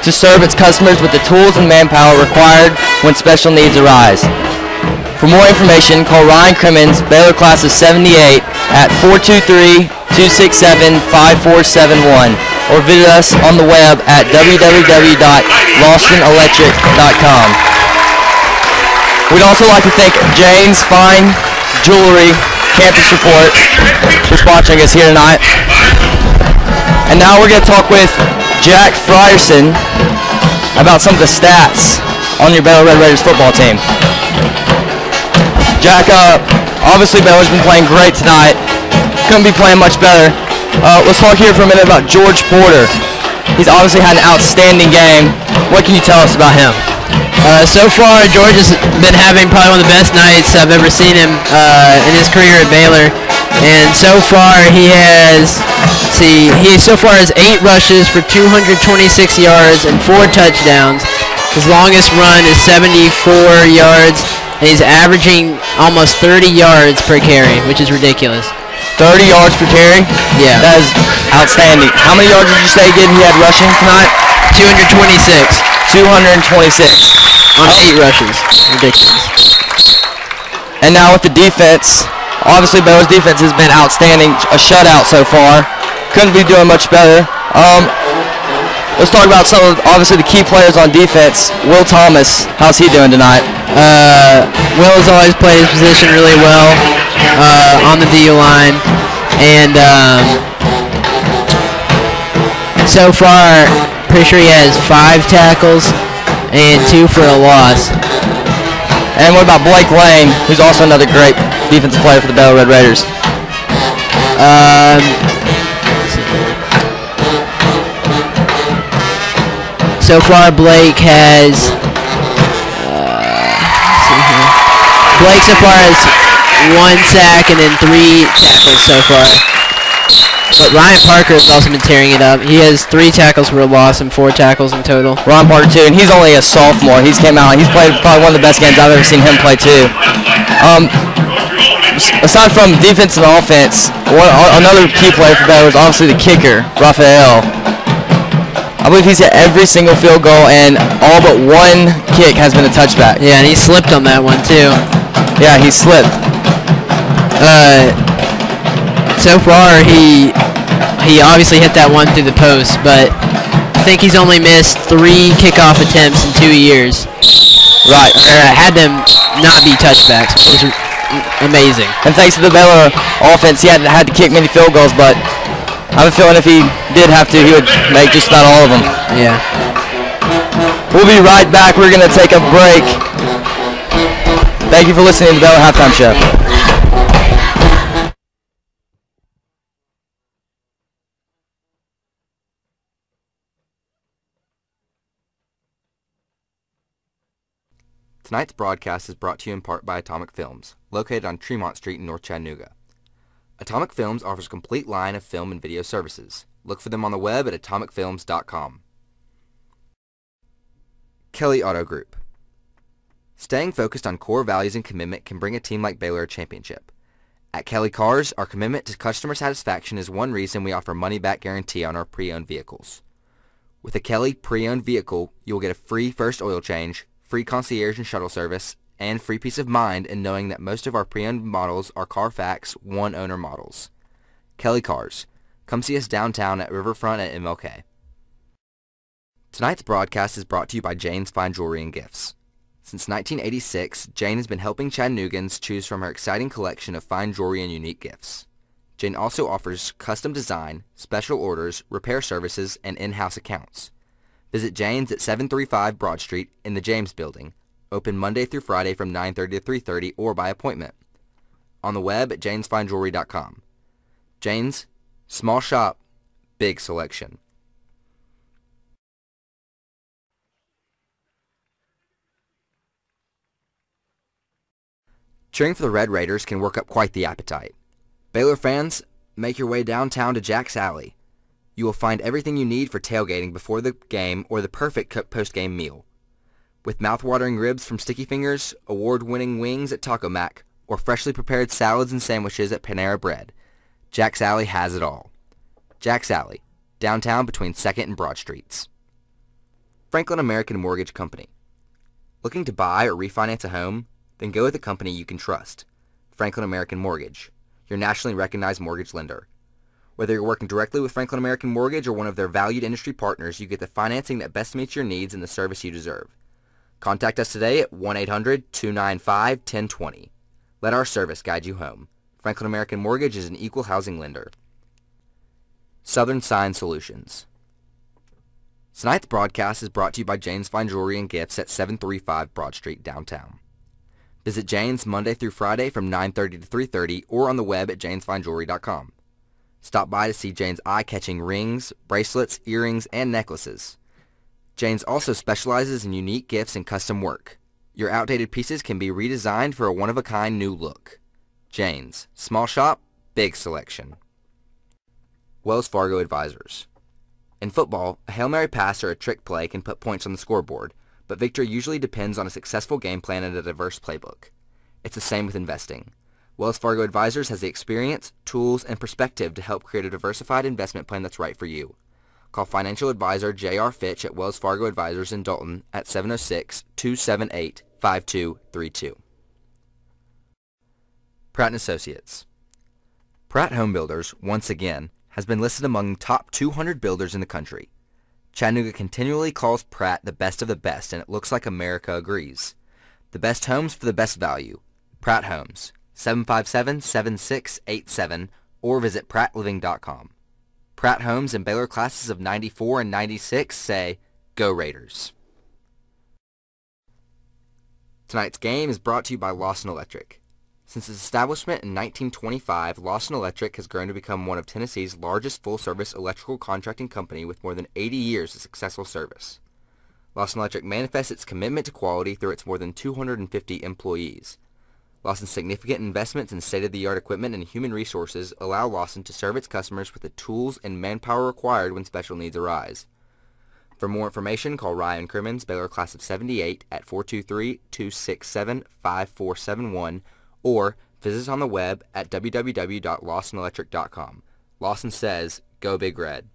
to serve its customers with the tools and manpower required when special needs arise. For more information, call Ryan Crimmins, Baylor Class of 78, at 423-267-5471, or visit us on the web at www.lawsonelectric.com. We'd also like to thank Jane's Fine Jewelry Campus Report for sponsoring us here tonight. And now we're going to talk with Jack Frierson about some of the stats on your Baylor Red Raiders football team. Jack, obviously Baylor's been playing great tonight. Couldn't be playing much better. Let's talk here for a minute about George Porter. He's obviously had an outstanding game. What can you tell us about him? So far, George has been having probably one of the best nights I've ever seen him in his career at Baylor. And so far, he so far has 8 rushes for 226 yards and 4 touchdowns. His longest run is 74 yards, and he's averaging almost 30 yards per carry, which is ridiculous. 30 yards per carry? Yeah. That is outstanding. How many yards did you say again he had rushing tonight? 226. 226. On 8 rushes. Ridiculous. And now with the defense, obviously Baylor's defense has been outstanding. A shutout so far. Couldn't be doing much better. Let's talk about some of, obviously, the key players on defense. Will Thomas, how's he doing tonight? Will has always played his position really well on the D line, and so far, pretty sure he has 5 tackles and 2 for a loss. And what about Blake Lane, who's also another great defensive player for the Baylor Red Raiders? So far, Blake has Blake so far has 1 sack and then 3 tackles so far. But Ryan Parker has also been tearing it up. He has 3 tackles for a loss and 4 tackles in total. Ryan Parker too, and he's only a sophomore. He's came out. He's played probably one of the best games I've ever seen him play too. Aside from defense and offense, another key player for Baylor is obviously the kicker, Raphael. I believe he's hit every single field goal, and all but 1 kick has been a touchback. Yeah, and he slipped on that one too. Yeah, he slipped. So far, he obviously hit that one through the post, but I think he's only missed 3 kickoff attempts in 2 years. Right. Had them not be touchbacks, which is amazing. And thanks to the Baylor offense, he hadn't had to kick many field goals, but I have a feeling if he did have to, he would make just about all of them. Yeah. We'll be right back. We're going to take a break. Thank you for listening to the Baylor Halftime Show. Tonight's broadcast is brought to you in part by Atomic Films, located on Tremont Street in North Chattanooga. Atomic Films offers a complete line of film and video services. Look for them on the web at atomicfilms.com. Kelly Auto Group. Staying focused on core values and commitment can bring a team like Baylor a championship. At Kelly Cars, our commitment to customer satisfaction is one reason we offer money-back guarantee on our pre-owned vehicles. With a Kelly pre-owned vehicle, you will get a free first oil change, free concierge and shuttle service, and free peace of mind in knowing that most of our pre-owned models are Carfax one-owner models. Kelly Cars. Come see us downtown at Riverfront at MLK. Tonight's broadcast is brought to you by Jane's Fine Jewelry and Gifts. Since 1986, Jane has been helping Chattanoogans choose from her exciting collection of fine jewelry and unique gifts. Jane also offers custom design, special orders, repair services, and in-house accounts. Visit Jane's at 735 Broad Street in the James Building, open Monday through Friday from 9:30 to 3:30 or by appointment. On the web at janesfinejewelry.com. Jane's, small shop, big selection. Cheering for the Red Raiders can work up quite the appetite. Baylor fans, make your way downtown to Jack's Alley. You will find everything you need for tailgating before the game or the perfect post-game meal. With mouth-watering ribs from Sticky Fingers, award-winning wings at Taco Mac, or freshly prepared salads and sandwiches at Panera Bread, Jack's Alley has it all. Jack's Alley, downtown between 2nd and Broad Streets. Franklin American Mortgage Company. Looking to buy or refinance a home? Then go with a company you can trust. Franklin American Mortgage, your nationally recognized mortgage lender. Whether you're working directly with Franklin American Mortgage or one of their valued industry partners, you get the financing that best meets your needs and the service you deserve. Contact us today at 1-800-295-1020. Let our service guide you home. Franklin American Mortgage is an equal housing lender. Southern Sign Solutions. Tonight's broadcast is brought to you by Jane's Fine Jewelry and Gifts at 735 Broad Street, downtown. Visit Jane's Monday through Friday from 9:30 to 3:30 or on the web at janesfinejewelry.com. Stop by to see Jane's eye-catching rings, bracelets, earrings, and necklaces. Jane's also specializes in unique gifts and custom work. Your outdated pieces can be redesigned for a one-of-a-kind new look. Jane's. Small shop, big selection. Wells Fargo Advisors. In football, a Hail Mary pass or a trick play can put points on the scoreboard, but victory usually depends on a successful game plan and a diverse playbook. It's the same with investing. Wells Fargo Advisors has the experience, tools, and perspective to help create a diversified investment plan that's right for you. Call financial advisor J.R. Fitch at Wells Fargo Advisors in Dalton at 706-278-5232. Pratt & Associates. Pratt Home Builders, once again, has been listed among top 200 builders in the country. Chattanooga continually calls Pratt the best of the best, and it looks like America agrees. The best homes for the best value. Pratt Homes, 757-7687, or visit prattliving.com. Pratt Homes and Baylor classes of 94 and 96 say, Go Raiders. Tonight's game is brought to you by Lawson Electric. Since its establishment in 1925, Lawson Electric has grown to become one of Tennessee's largest full-service electrical contracting company with more than 80 years of successful service. Lawson Electric manifests its commitment to quality through its more than 250 employees. Lawson's significant investments in state-of-the-art equipment and human resources allow Lawson to serve its customers with the tools and manpower required when special needs arise. For more information, call Ryan Crimmins, Baylor Class of 78, at 423-267-5471, or visit us on the web at www.lawsonelectric.com. Lawson says, Go Big Red.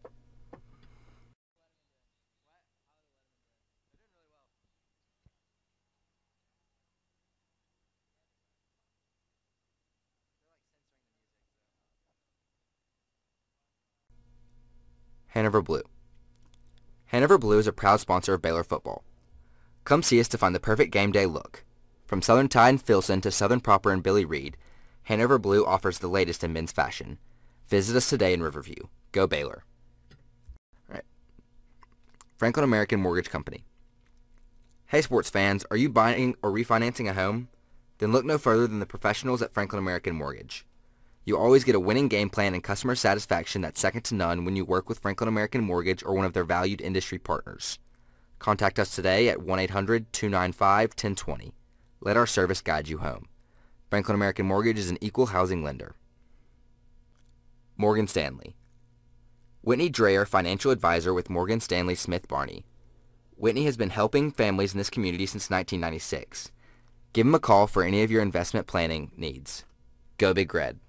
Hanover Blue. Hanover Blue is a proud sponsor of Baylor football. Come see us to find the perfect game day look. From Southern Tide and Filson to Southern Proper and Billy Reed, Hanover Blue offers the latest in men's fashion. Visit us today in Riverview. Go Baylor. All right. Franklin American Mortgage Company. Hey sports fans, are you buying or refinancing a home? Then look no further than the professionals at Franklin American Mortgage. You always get a winning game plan and customer satisfaction that's second to none when you work with Franklin American Mortgage or one of their valued industry partners. Contact us today at 1-800-295-1020. Let our service guide you home. Franklin American Mortgage is an equal housing lender. Morgan Stanley. Whitney Dreyer, financial advisor with Morgan Stanley Smith Barney. Whitney has been helping families in this community since 1996. Give him a call for any of your investment planning needs. Go Big Red.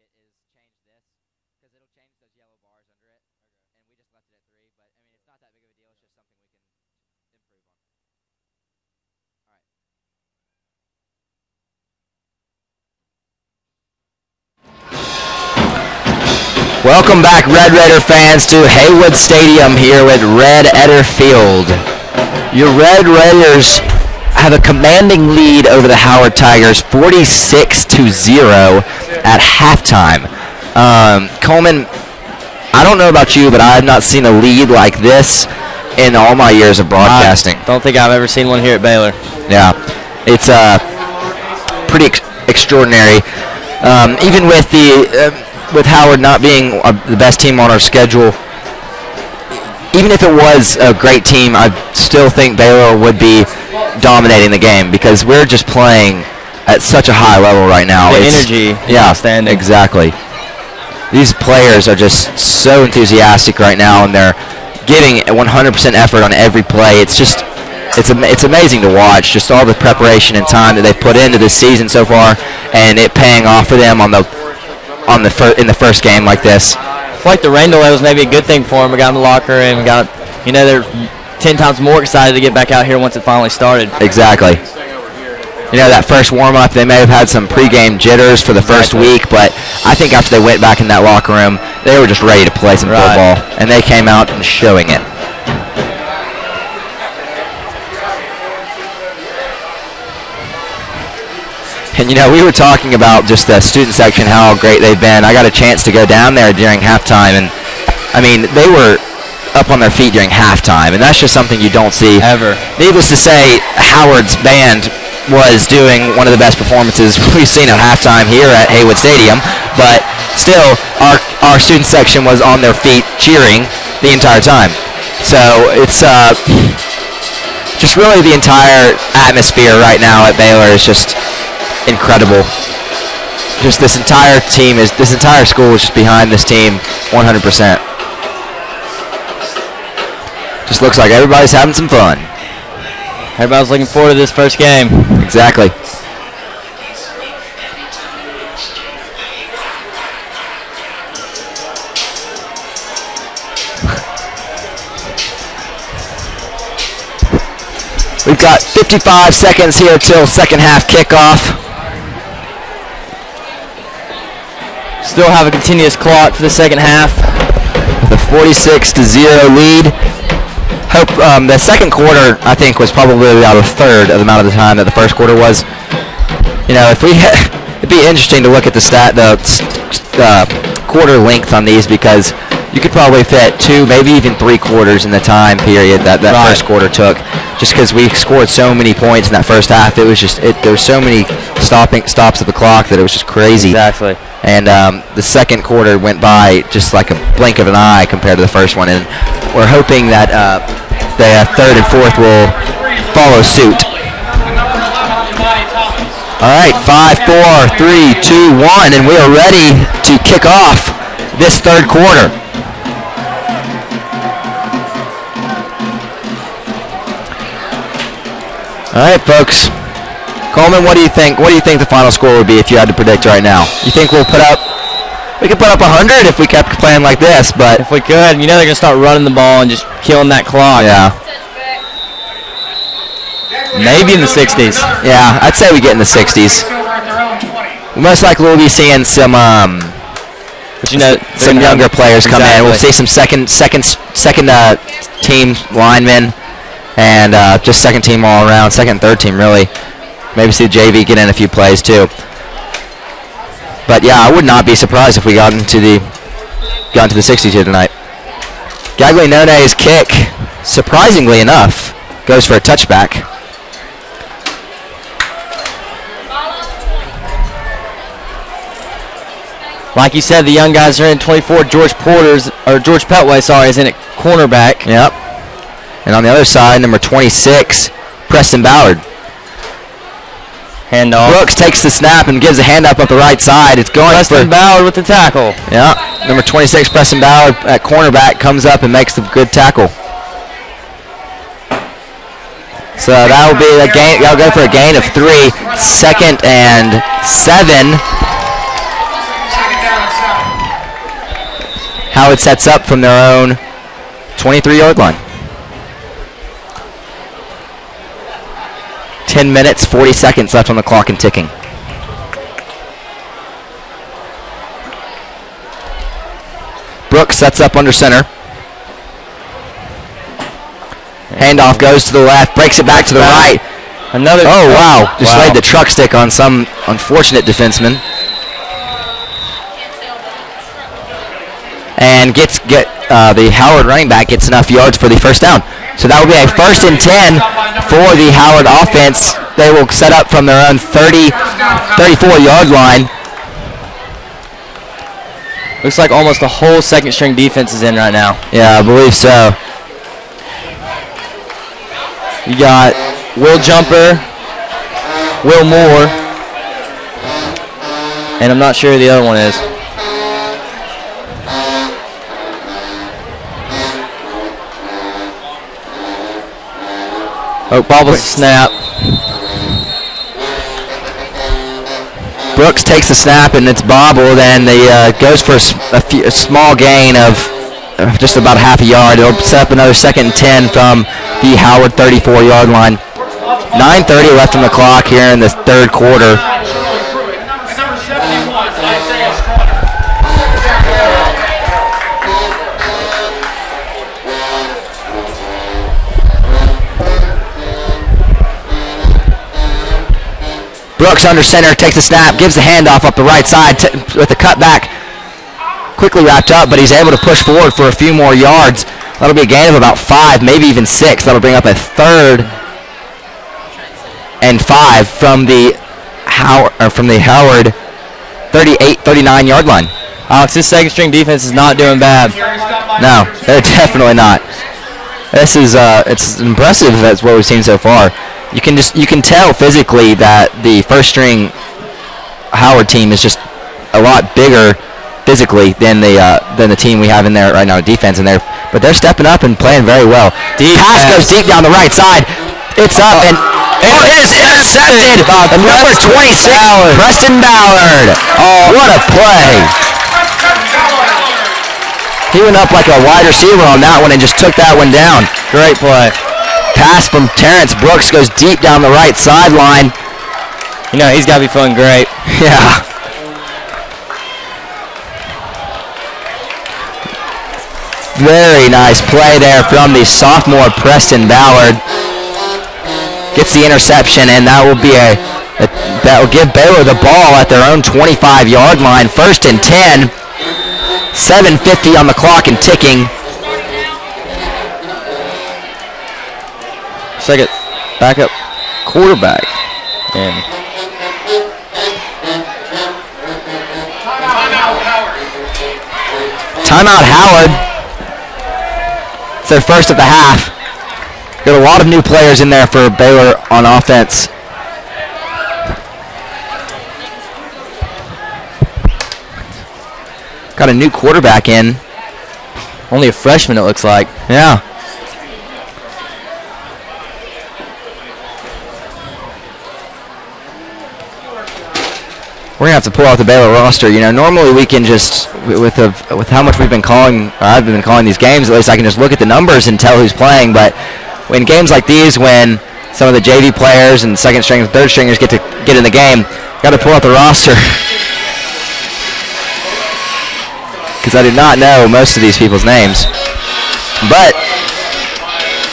it is change this, because it'll change those yellow bars under it. And we just left it at 3, but I mean, it's not that big of a deal. It's just something we can improve on. All right. Welcome back, Red Raider fans, to Heywood Stadium here with Red Eder Field. Your Red Raiders have a commanding lead over the Howard Tigers, 46-0 at halftime. Coleman, I don't know about you, but I have not seen a lead like this in all my years of broadcasting. I don't think I've ever seen one here at Baylor. Yeah, it's pretty extraordinary. Even with with Howard not being the best team on our schedule, even if it was a great team, I still think Baylor would be dominating the game because we're just playing at such a high level right now. The energy is outstanding. Exactly. These players are just so enthusiastic right now, and they're giving 100% effort on every play. It's just, it's amazing to watch, just all the preparation and time that they've put into this season so far, and it paying off for them in the first game like this. I feel like the rain delay was maybe a good thing for them. We got in the locker and we got, they're 10 times more excited to get back out here once it finally started. Exactly. That first warm-up, they may have had some pregame jitters for the first week, but I think after they went back in that locker room, they were just ready to play some football, and they came out and showing it. And, we were talking about just the student section, how great they've been. I got a chance to go down there during halftime, and, they were up on their feet during halftime, and that's just something you don't see. Ever. Needless to say, Howard's band was doing one of the best performances we've seen at halftime here at Heywood Stadium, but still, our student section was on their feet cheering the entire time. So it's just really the entire atmosphere right now at Baylor is just incredible. Just this entire school is just behind this team 100%. Just looks like everybody's having some fun. Everybody's looking forward to this first game. Exactly. We've got 55 seconds here till second half kickoff. Still have a continuous clock for the second half. With a 46-0 lead. Hope the second quarter, I think, was probably about a third of the amount of the time that the first quarter was. It'd be interesting to look at the quarter length on these because you could probably fit 2, maybe even 3 quarters in the time period that first quarter took. Just because we scored so many points in that first half, it was just there were so many stops of the clock that it was just crazy. Exactly. And the second quarter went by just like a blink of an eye compared to the first one, and we're hoping that the third and fourth will follow suit. All right, 5, 4, 3, 2, 1, and we are ready to kick off this third quarter. All right, folks. Coleman, what do you think? What do you think the final score would be if you had to predict right now? You think we could put up 100 if we kept playing like this, but if we could, they're going to start running the ball and just killing that clock. Yeah. Maybe in the 60s. Yeah, I'd say we get in the 60s. Most likely we'll be seeing some some younger players come in. We'll see some second team linemen and just second team all around, second and third team really. Maybe see JV get in a few plays too. But yeah, I would not be surprised if we got into the 60s here tonight. Gaglianone's kick, surprisingly enough, goes for a touchback. Like you said, the young guys are in. 24. George Petway, is in at cornerback. Yep. And on the other side, number 26, Preston Ballard. Handoff. Brooks takes the snap and gives a hand up the right side. It's going Preston Ballard with the tackle. Yeah. Number 26, Preston Ballard at cornerback comes up and makes the good tackle. So that will be a gain. That'll go for a gain of 3. 2nd and 7. Howard sets up from their own 23-yard line. 10 minutes, 40 seconds left on the clock and ticking. Brooks sets up under center. Handoff goes to the left, breaks it back to the right. Another. Oh, wow. Just laid the truck stick on some unfortunate defenseman. And the Howard running back gets enough yards for the first down. So that will be a 1st and 10 for the Howard offense. They will set up from their own 34-yard line. Looks like almost the whole second string defense is in right now. Yeah, I believe so. You got Will Jumper, Will Moore, and I'm not sure who the other one is. Oh, bobbles the snap. Brooks takes the snap and it's bobbled, and goes for a small gain of just about half a yard. It'll set up another 2nd and 10 from the Howard 34-yard line. 9:30 left on the clock here in the third quarter. Brooks under center, takes the snap, gives the handoff up the right side with the cutback. Quickly wrapped up, but he's able to push forward for a few more yards. That'll be a gain of about 5, maybe even 6. That'll bring up a 3rd and 5 from the Howard 39-yard line. Alex, this second string defense is not doing bad. No, they're definitely not. This is it's impressive. That's what we've seen so far. You can tell physically that the first string Howard team is just a lot bigger physically than the team we have in there right now, defense in there. But they're stepping up and playing very well. Pass goes deep down the right side. It's up and it is intercepted. Number 26, Preston Ballard. Oh, what a play! He went up like a wide receiver on that one and just took that one down. Great play. Pass from Terrence Brooks goes deep down the right sideline. You know, he's got to be feeling great. Yeah. Very nice play there from the sophomore Preston Ballard. Gets the interception, and that will be that will give Baylor the ball at their own 25-yard line. 1st and 10. 7:50 on the clock and ticking. Second backup quarterback. And timeout Howard. It's their first of the half. Got a lot of new players in there for Baylor on offense. Got a new quarterback in. Only a freshman, it looks like. Yeah. We're gonna have to pull out the Baylor roster. You know, normally we can just, with how much we've been calling, or I've been calling these games, at least I can just look at the numbers and tell who's playing. But in games like these, when some of the JV players and second string and third stringers get in the game, got to pull out the roster. Because I did not know most of these people's names. But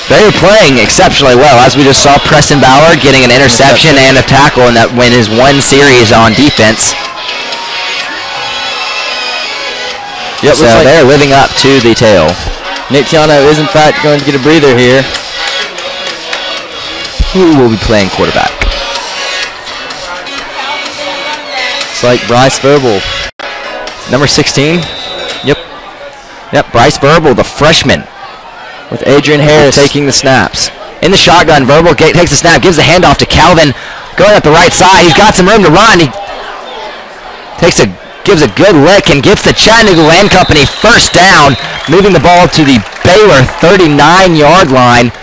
they are playing exceptionally well. As we just saw, Preston Ballard getting an interception and a tackle, and that win his one series on defense. Yep, so like they're living up to the tale. Nick Tiano is in fact going to get a breather here. Who will be playing quarterback? It's like Bryce Verbal. Number 16? Yep, Bryce Verbal, the freshman. With Adrian Harris taking the snaps. In the shotgun, Verbal takes the snap, gives the handoff to Calvin. Going up the right side, he's got some room to run. He gives a good lick and gets the Chattanooga Land Company first down, moving the ball to the Baylor 39-yard line.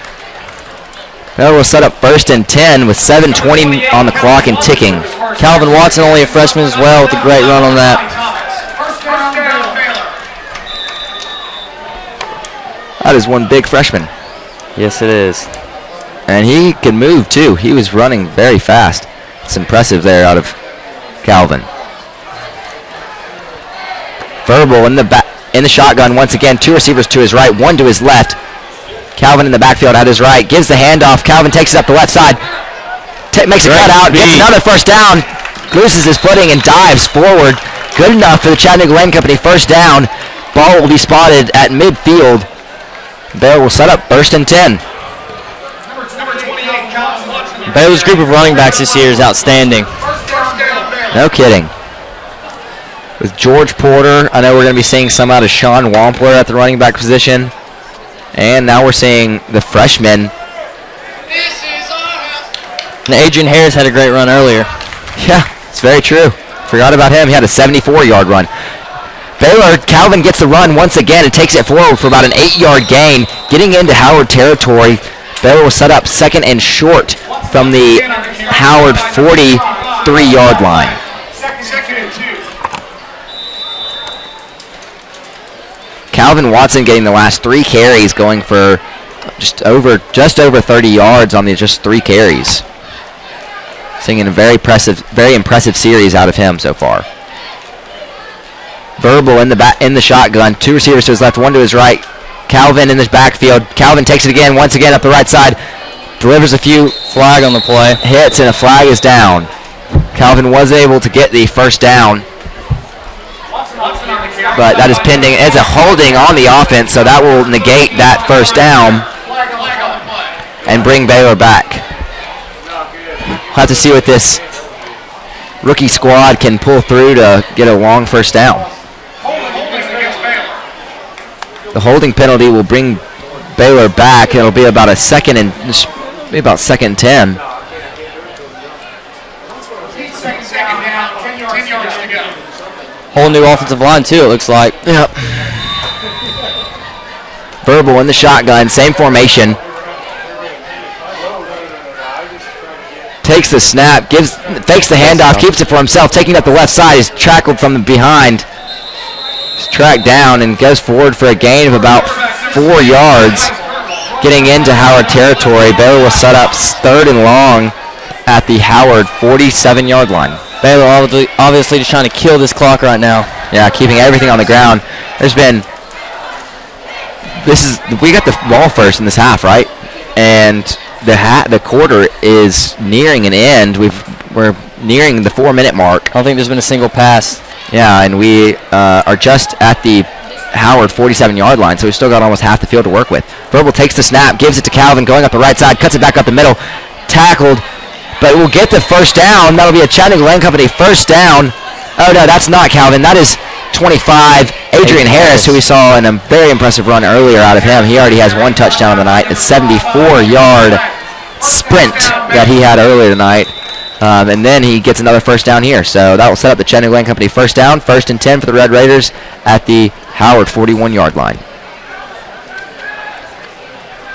Baylor will set up 1st and 10 with 7:20 on the clock and ticking. Calvin Watson, only a freshman as well, with a great run on that. That is one big freshman. Yes, it is. And he can move, too. He was running very fast. It's impressive there out of Calvin. Verbal in the shotgun once again. 2 receivers to his right, 1 to his left. Calvin in the backfield at his right. Gives the handoff. Calvin takes it up the left side. Makes a cut out. Gets another first down. Loses his footing and dives forward. Good enough for the Chattanooga Land Company. First down. Ball will be spotted at midfield. Baylor will set up 1st and 10. Baylor's group of running backs this year is outstanding. No kidding. With George Porter, I know we're going to be seeing some out of Sean Wampler at the running back position. And now we're seeing the freshman. And Adrian Harris had a great run earlier. Yeah, it's very true. Forgot about him. He had a 74-yard run. Baylor, Calvin gets the run once again and takes it forward for about an 8-yard gain. Getting into Howard territory, Baylor will set up 2nd and short from the Howard 43-yard line. Calvin Watson getting the last 3 carries, going for just over 30 yards on the just 3 carries. Seeing a very impressive series out of him so far. Verbal in the shotgun. 2 receivers to his left, 1 to his right. Calvin in this backfield. Calvin takes it again, once again up the right side. Delivers a few. Flag on the play. Hits, and a flag is down. Calvin was able to get the first down. But that is pending. It's a holding on the offense, so that will negate that first down and bring Baylor back. We'll have to see what this rookie squad can pull through to get a long first down. The holding penalty will bring Baylor back. It'll be about a second and 10. Whole new offensive line too, it looks like. Yep. Verbal in the shotgun, same formation. Takes the snap, fakes the handoff, keeps it for himself, taking up the left side. He's tackled from the behind. He's tracked down and goes forward for a gain of about 4 yards. Getting into Howard territory, Baylor will set up 3rd and long at the Howard 47-yard line. Baylor obviously just trying to kill this clock right now. Yeah, keeping everything on the ground. We got the ball first in this half, right? And the quarter is nearing an end. We're nearing the 4-minute mark. I don't think there's been a single pass. Yeah, and we are just at the Howard 47-yard line, so we've still got almost half the field to work with. Verbal takes the snap, gives it to Calvin, going up the right side, cuts it back up the middle, tackled, but we'll get the first down. That'll be a Chattanooga Land Company first down. Oh, no, that's not Calvin. That is 25, Adrian Harris, who we saw in a very impressive run earlier out of him. He already has 1 touchdown on the night, a 74-yard sprint that he had earlier tonight. And then he gets another first down here. So that will set up the Chattanooga Land Company first down, 1st and 10 for the Red Raiders at the Howard 41-yard line.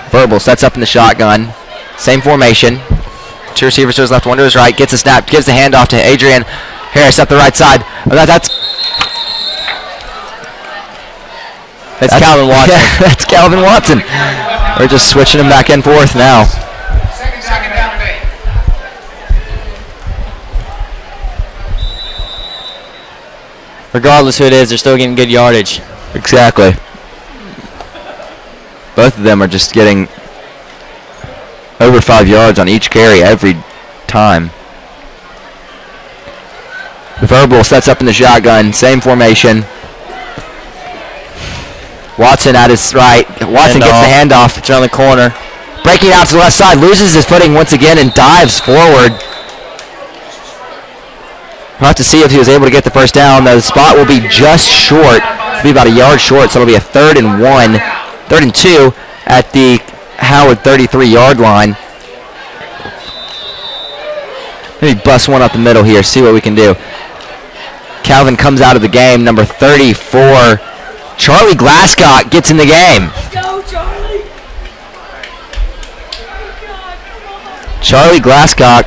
Verbal sets up in the shotgun. Same formation. 2 receivers to his left, 1 to his right. Gets a snap, gives the handoff to Adrian Harris up the right side. That's Calvin Watson. Yeah, that's Calvin Watson. We're just switching him back and forth now. Second down and 8. Regardless who it is, they're still getting good yardage. Exactly. Both of them are just getting over 5 yards on each carry every time. The Verbal sets up in the shotgun, same formation. Watson at his right. Watson gets the handoff. It's around the corner. Breaking out to the left side, loses his footing once again and dives forward. We'll have to see if he was able to get the first down. The spot will be just short. It'll be about a yard short, so it'll be a 3rd and 2 at the Howard 33-yard line. Maybe bust one up the middle here, see what we can do. Calvin comes out of the game, number 34. Charlie Glasscock gets in the game. Let's go, Charlie! Charlie Glasscock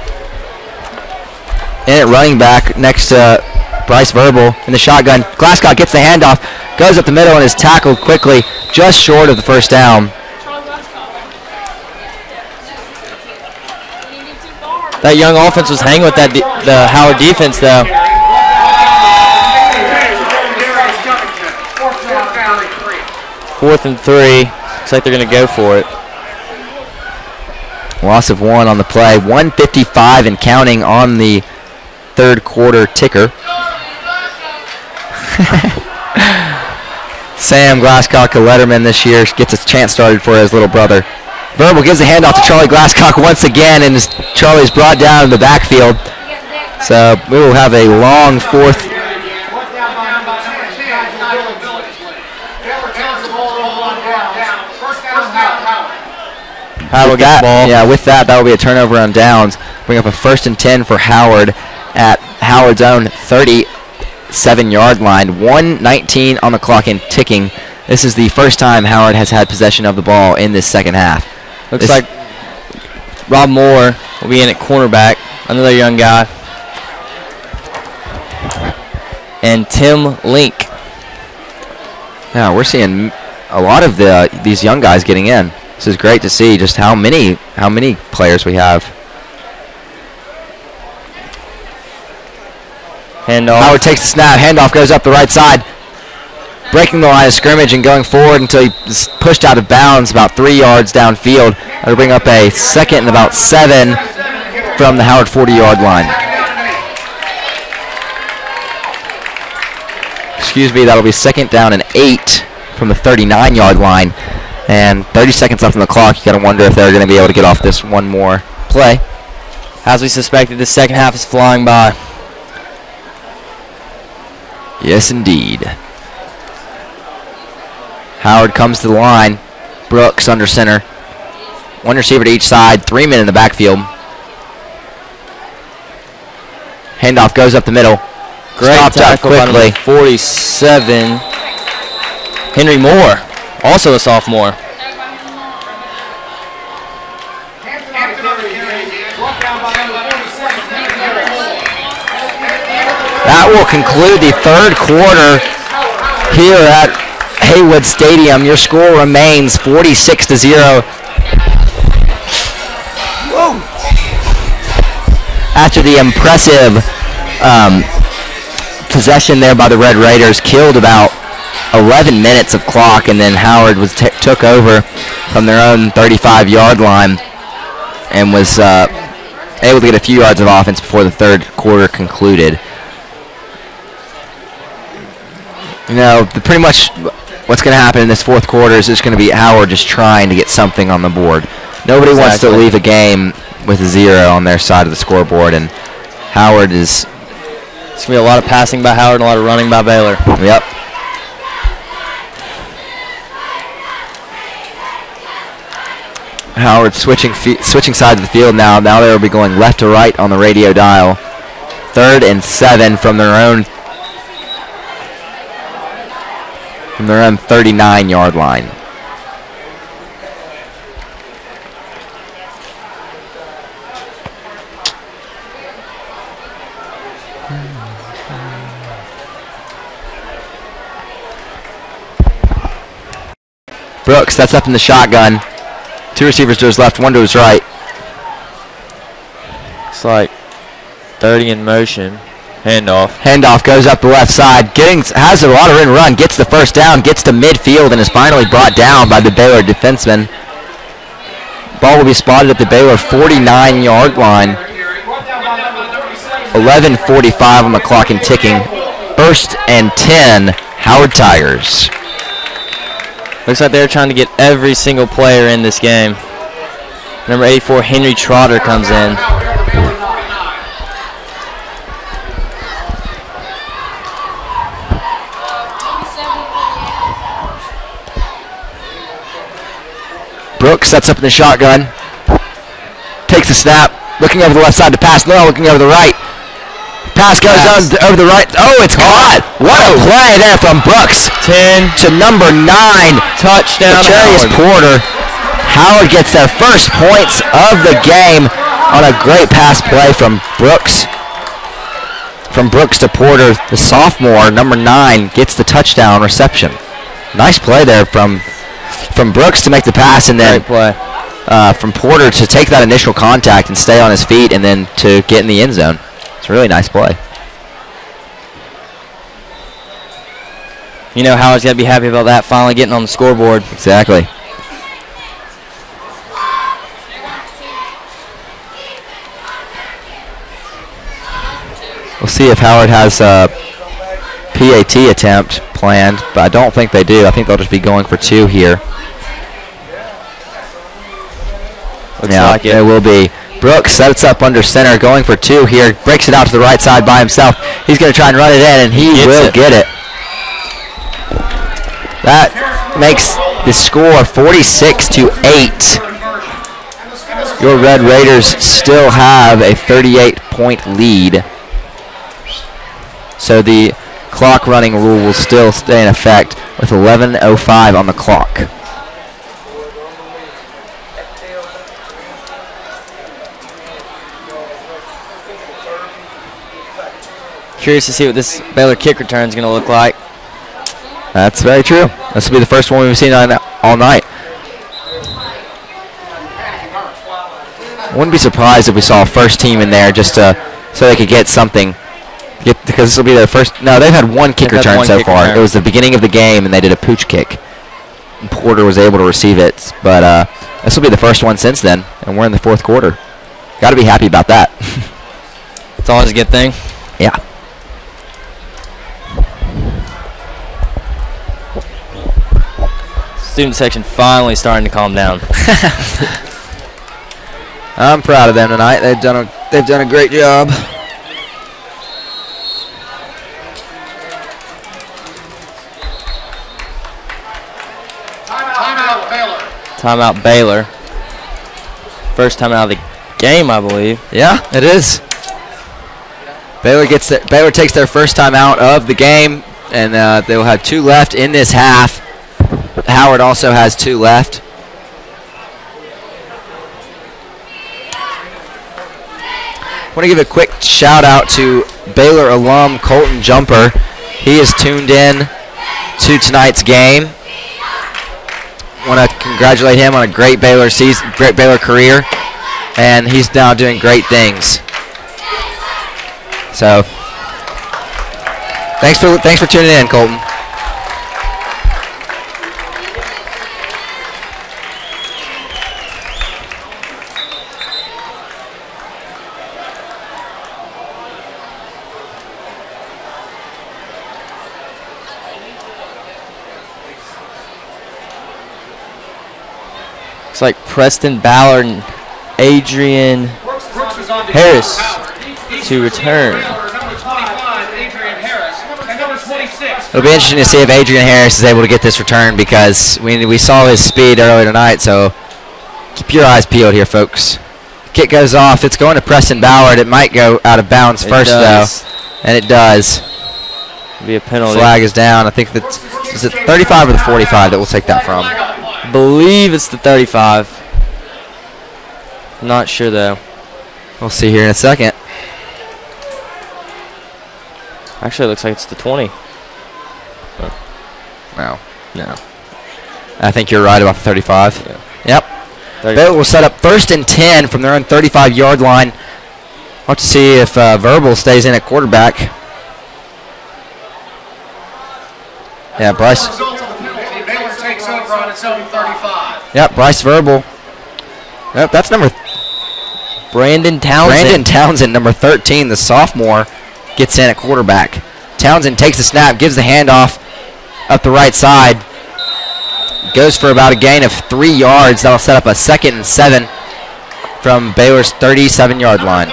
in at running back next to Bryce Verbal in the shotgun. Glasscock gets the handoff, goes up the middle, and is tackled quickly, just short of the first down. That young offense was hanging with the Howard defense, though. 4th and 3. Looks like they're going to go for it. Loss of 1 on the play. 1:55 and counting on the third quarter ticker. Sam Glasscock, a letterman this year, gets a chance started for his little brother. Verbal gives the handoff to Charlie Glasscock once again, and Charlie's brought down in the backfield. So we will have a long fourth. Howard gets the ball. Yeah, with that will be a turnover on downs. Bring up a 1st and 10 for Howard at Howard's own 37-yard line. 1:19 on the clock and ticking. This is the first time Howard has had possession of the ball in this second half. Looks like Rob Moore will be in at cornerback, another young guy. And Tim Link. Yeah, we're seeing a lot of these young guys getting in. This is great to see just how many players we have. Handoff. Howard takes the snap. Handoff goes up the right side, breaking the line of scrimmage and going forward until he's pushed out of bounds about 3 yards downfield. That'll bring up a 2nd and about 7 from the Howard 40-yard line. Excuse me, that'll be 2nd down and 8 from the 39-yard line. And 30 seconds left on the clock. You got to wonder if they're going to be able to get off this one more play. As we suspected, the second half is flying by. Yes, indeed. Howard comes to the line. Brooks under center. 1 receiver to each side. 3 men in the backfield. Handoff goes up the middle. Great Stopped up tackle by quickly. number 47. Henry Moore, also a sophomore. That will conclude the third quarter here at Heywood Stadium. Your score remains 46-0. After the impressive possession there by the Red Raiders, killed about 11 minutes of clock, and then Howard was took over from their own 35-yard line and was able to get a few yards of offense before the third quarter concluded. You know, pretty much what's going to happen in this fourth quarter is just going to be Howard just trying to get something on the board. Nobody wants to leave a game with a 0 on their side of the scoreboard, and Howard is... It's going to be a lot of passing by Howard and a lot of running by Baylor. Yep. Howard switching sides of the field now. Now they will be going left to right on the radio dial. 3rd and 7 from their own 39-yard line. Brooks, that's up in the shotgun. 2 receivers to his left, 1 to his right. It's like 30 in motion. Handoff. Handoff goes up the left side. Has a lot of run, gets the first down, gets to midfield, and is finally brought down by the Baylor defenseman. Ball will be spotted at the Baylor 49-yard line. 11:45 on the clock and ticking. 1st and 10, Howard Tigers. Looks like they're trying to get every single player in this game. Number 84, Henry Trotter, comes in. Brooks sets up in the shotgun. Takes a snap. Looking over the left side to pass. No, looking over the right. Pass goes on over the right. Oh, it's caught. What a play there from Brooks. 10 to number 9. Touchdown, Charius Porter. Howard gets their first points of the game on a great pass play from Brooks. from Brooks to Porter. The sophomore, number 9, gets the touchdown reception. Nice play there from Brooks to make the pass, and then from Porter to take that initial contact and stay on his feet, and then to get in the end zone. It's a really nice play. You know, Howard's got to be happy about that, finally getting on the scoreboard. Exactly. We'll see if Howard has a PAT attempt planned, but I don't think they do. I think they'll just be going for 2 here. Looks like it. There will be. Brooks sets up under center, going for 2 here. Breaks it out to the right side by himself. He's going to try and run it in, and he will get it. That makes the score 46-8. Your Red Raiders still have a 38-point lead. So the clock running rule will still stay in effect with 11:05 on the clock. Curious to see what this Baylor kick return is going to look like. That's very true. This will be the first one we've seen all night. I wouldn't be surprised if we saw a first team in there just so they could get something. Because this will be their first. No, they've had one kick return so far. It was the beginning of the game, and they did a pooch kick. And Porter was able to receive it, but this will be the first one since then, and we're in the 4th quarter. Got to be happy about that. It's always a good thing. Yeah. Student section finally starting to calm down. I'm proud of them tonight. They've done a great job. Timeout Baylor. Timeout Baylor. First time out of the game, I believe. Yeah, it is. Baylor takes their first time out of the game, and they will have 2 left in this half. Howard also has 2 left. I want to give a quick shout out to Baylor alum Colton Jumper. He is tuned in to tonight's game. Want to congratulate him on a great Baylor season, great Baylor career, and he's now doing great things. So, thanks for tuning in, Colton. Looks like Preston Ballard and Adrian Harris to return. It'll be interesting to see if Adrian Harris is able to get this return, because we saw his speed earlier tonight, so keep your eyes peeled here, folks. Kick goes off. It's going to Preston Ballard. It might go out of bounds first, though, and it does. It'll be a penalty. Flag is down. I think that's, is it 35 or the 45 that we'll take that from? I believe it's the 35. Not sure, though. We'll see here in a second. Actually, it looks like it's the 20. No. No. I think you're right about the 35. Yeah. Yep. Baylor will set up 1st and 10 from their own 35-yard line. We'll have to see if Verbal stays in at quarterback. Yeah, Bryce. Baylor takes over on its own 35. Yep, Bryce Verbal. Yep, that's number Brandon Townsend. Brandon Townsend, number 13, the sophomore, gets in at quarterback. Townsend takes the snap, gives the handoff up the right side. Goes for about a gain of 3 yards. That'll set up a 2nd and 7 from Baylor's 37-yard line.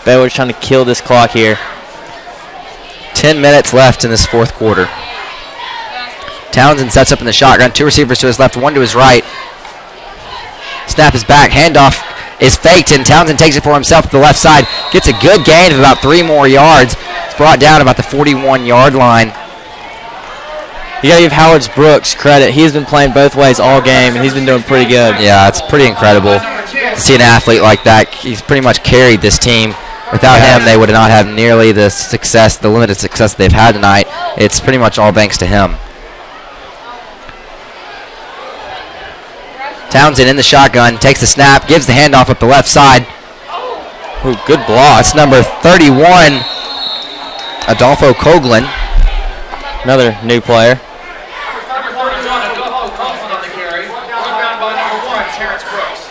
Baylor's trying to kill this clock here. 10 minutes left in this 4th quarter. Townsend sets up in the shotgun. 2 receivers to his left, 1 to his right. Snap is back. Handoff is faked, and Townsend takes it for himself to the left side. Gets a good gain of about 3 more yards. It's brought down about the 41-yard line. You got to give Howard's Brooks credit. He's been playing both ways all game, and he's been doing pretty good. Yeah, it's pretty incredible to see an athlete like that. He's pretty much carried this team. Without him, they would not have nearly the success, the limited success they've had tonight. It's pretty much all thanks to him. Townsend in the shotgun, takes the snap, gives the handoff up the left side. Ooh, good block. That's number 31, Adolfo Coughlin. Another new player. Number 31, Adolfo Coughlin on the carry. Brought down by number 1, Terrence Brooks.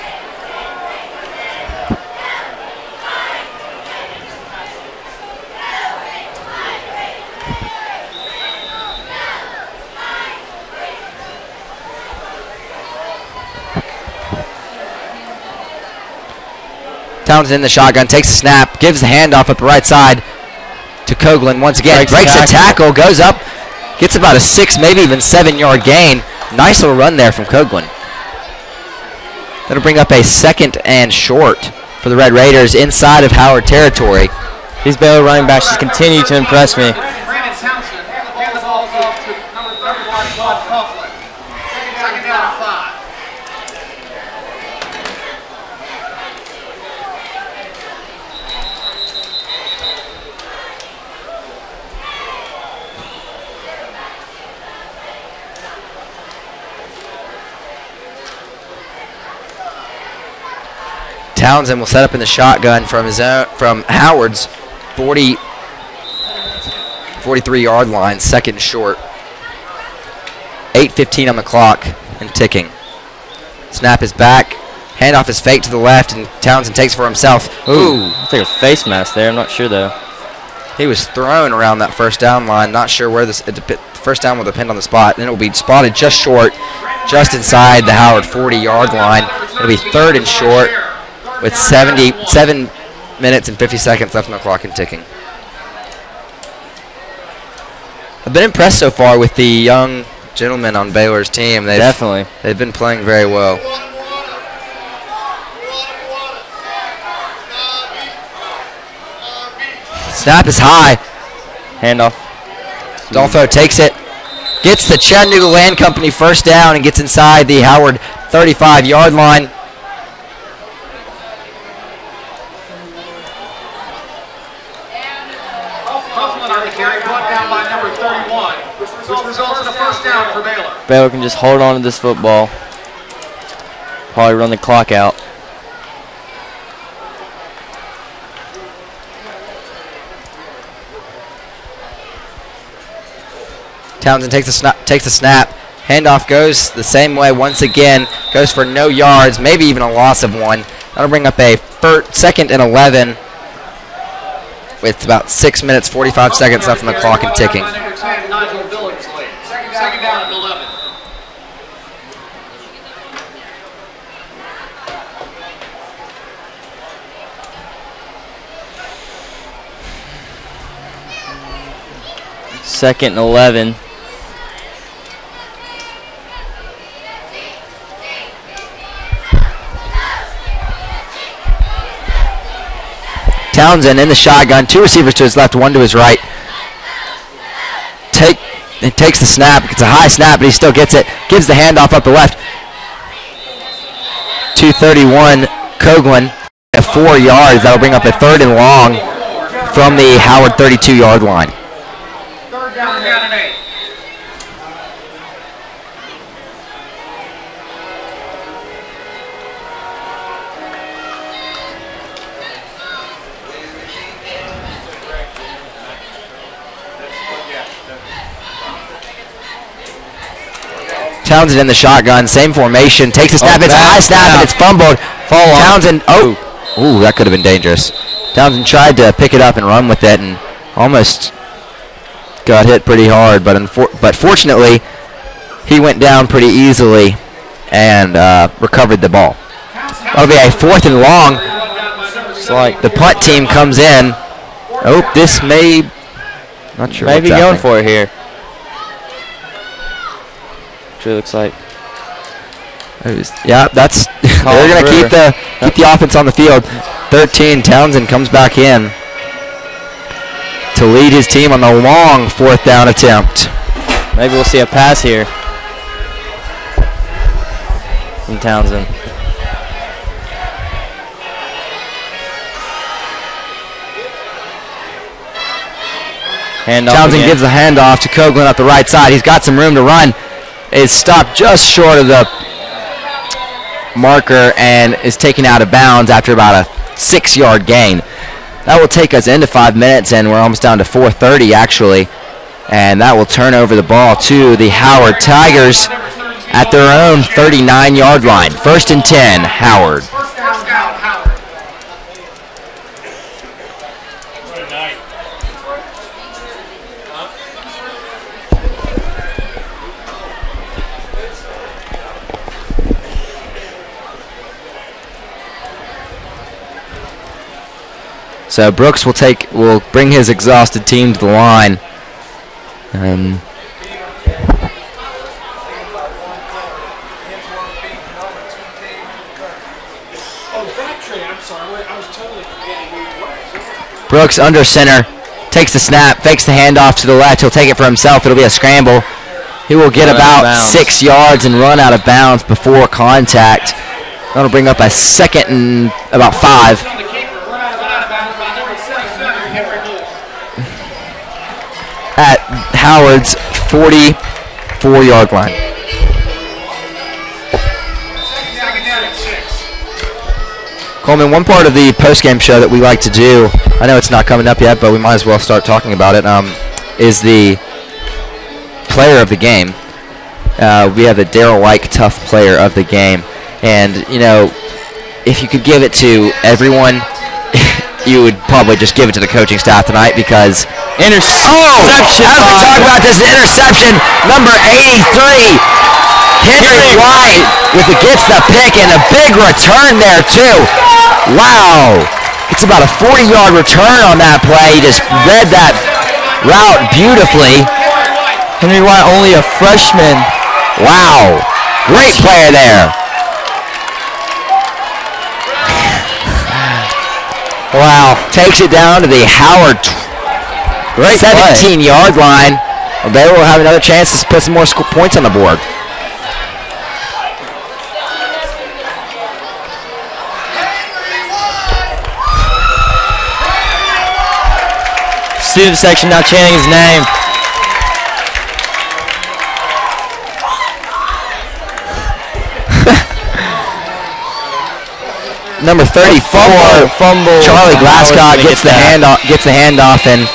Townsend in the shotgun, takes the snap, gives the handoff up the right side to Coughlin once again. Breaks a tackle, goes up, gets about a 6, maybe even 7-yard gain. Nice little run there from Coughlin. That'll bring up a 2nd and short for the Red Raiders inside of Howard territory. These Baylor running backs just continue to impress me. Brandon Townsend, hand the ball off to number 31, Coughlin. Second down and 5. Townsend will set up in the shotgun from Howard's 43-yard line, 2nd and short. 8:15 on the clock and ticking. Snap is back. Handoff is fake to the left, and Townsend takes it for himself. Ooh. Looks like a face mask there. I'm not sure, though. He was thrown around that first down line. Not sure where the first down will depend on the spot. Then it will be spotted just short, just inside the Howard 40-yard line. It'll be 3rd and short, with 7 minutes and 50 seconds left on the clock and ticking. I've been impressed so far with the young gentlemen on Baylor's team. Definitely. They've been playing very well. Snap is high. Handoff. Adolfo takes it. Gets the Chattanooga Land Company first down and gets inside the Howard 35-yard line. Baylor can just hold on to this football. Probably run the clock out. Townsend takes the snap. Handoff goes the same way once again. Goes for no yards, maybe even a loss of 1. That'll bring up a 2nd and 11 with about 6 minutes, 45 seconds left on the clock and ticking. Second down and 11. Second and 11. Townsend in the shotgun, 2 receivers to his left, 1 to his right. Takes the snap. It's a high snap, but he still gets it. Gives the handoff up the left. 231, Coughlin at 4 yards. That'll bring up a 3rd and long from the Howard 32-yard line. Third down and 8. Townsend in the shotgun, same formation, takes a snap, it's a high snap, and it's fumbled. Townsend, ooh, that could have been dangerous. Townsend tried to pick it up and run with it and almost got hit pretty hard, but fortunately, he went down pretty easily and recovered the ball. That'll be a 4th and long. It's like the punt team comes in. Oh, this may, not sure maybe what's going happening. for it here. Sure looks like. Yeah, that's they're gonna keep the offense on the field. 13, Townsend comes back in to lead his team on the long 4th down attempt. Maybe we'll see a pass here from Townsend. Townsend gives the handoff to Coughlin up the right side. He's got some room to run. Is stopped just short of the marker and is taken out of bounds after about a 6-yard gain. That will take us into 5 minutes, and we're almost down to 4:30 actually. And that will turn over the ball to the Howard Tigers at their own 39-yard line. 1st and 10, Howard. So Brooks will bring his exhausted team to the line. Brooks under center, takes the snap, fakes the handoff to the left. He'll take it for himself. It'll be a scramble. He will get about 6 yards and run out of bounds before contact. That'll bring up a 2nd and about 5. At Howard's 44-yard line. Coleman, one part of the post-game show that we like to do, I know it's not coming up yet, but we might as well start talking about it, is the player of the game. We have the Darryl White Tough Player of the game. And, you know, if you could give it to everyone, you would probably just give it to the coaching staff tonight because interception. How do we talk about this interception? Number 83, Henry White gets the pick and a big return there too. Wow, it's about a 40-yard return on that play. He just read that route beautifully. Henry White, only a freshman. Wow, great player there. Wow, takes it down to the Howard 17-yard line. Baylor will have another chance to put some more points on the board. Student section now chanting his name. Number 34, fumble. Charlie Glasscock gets the handoff and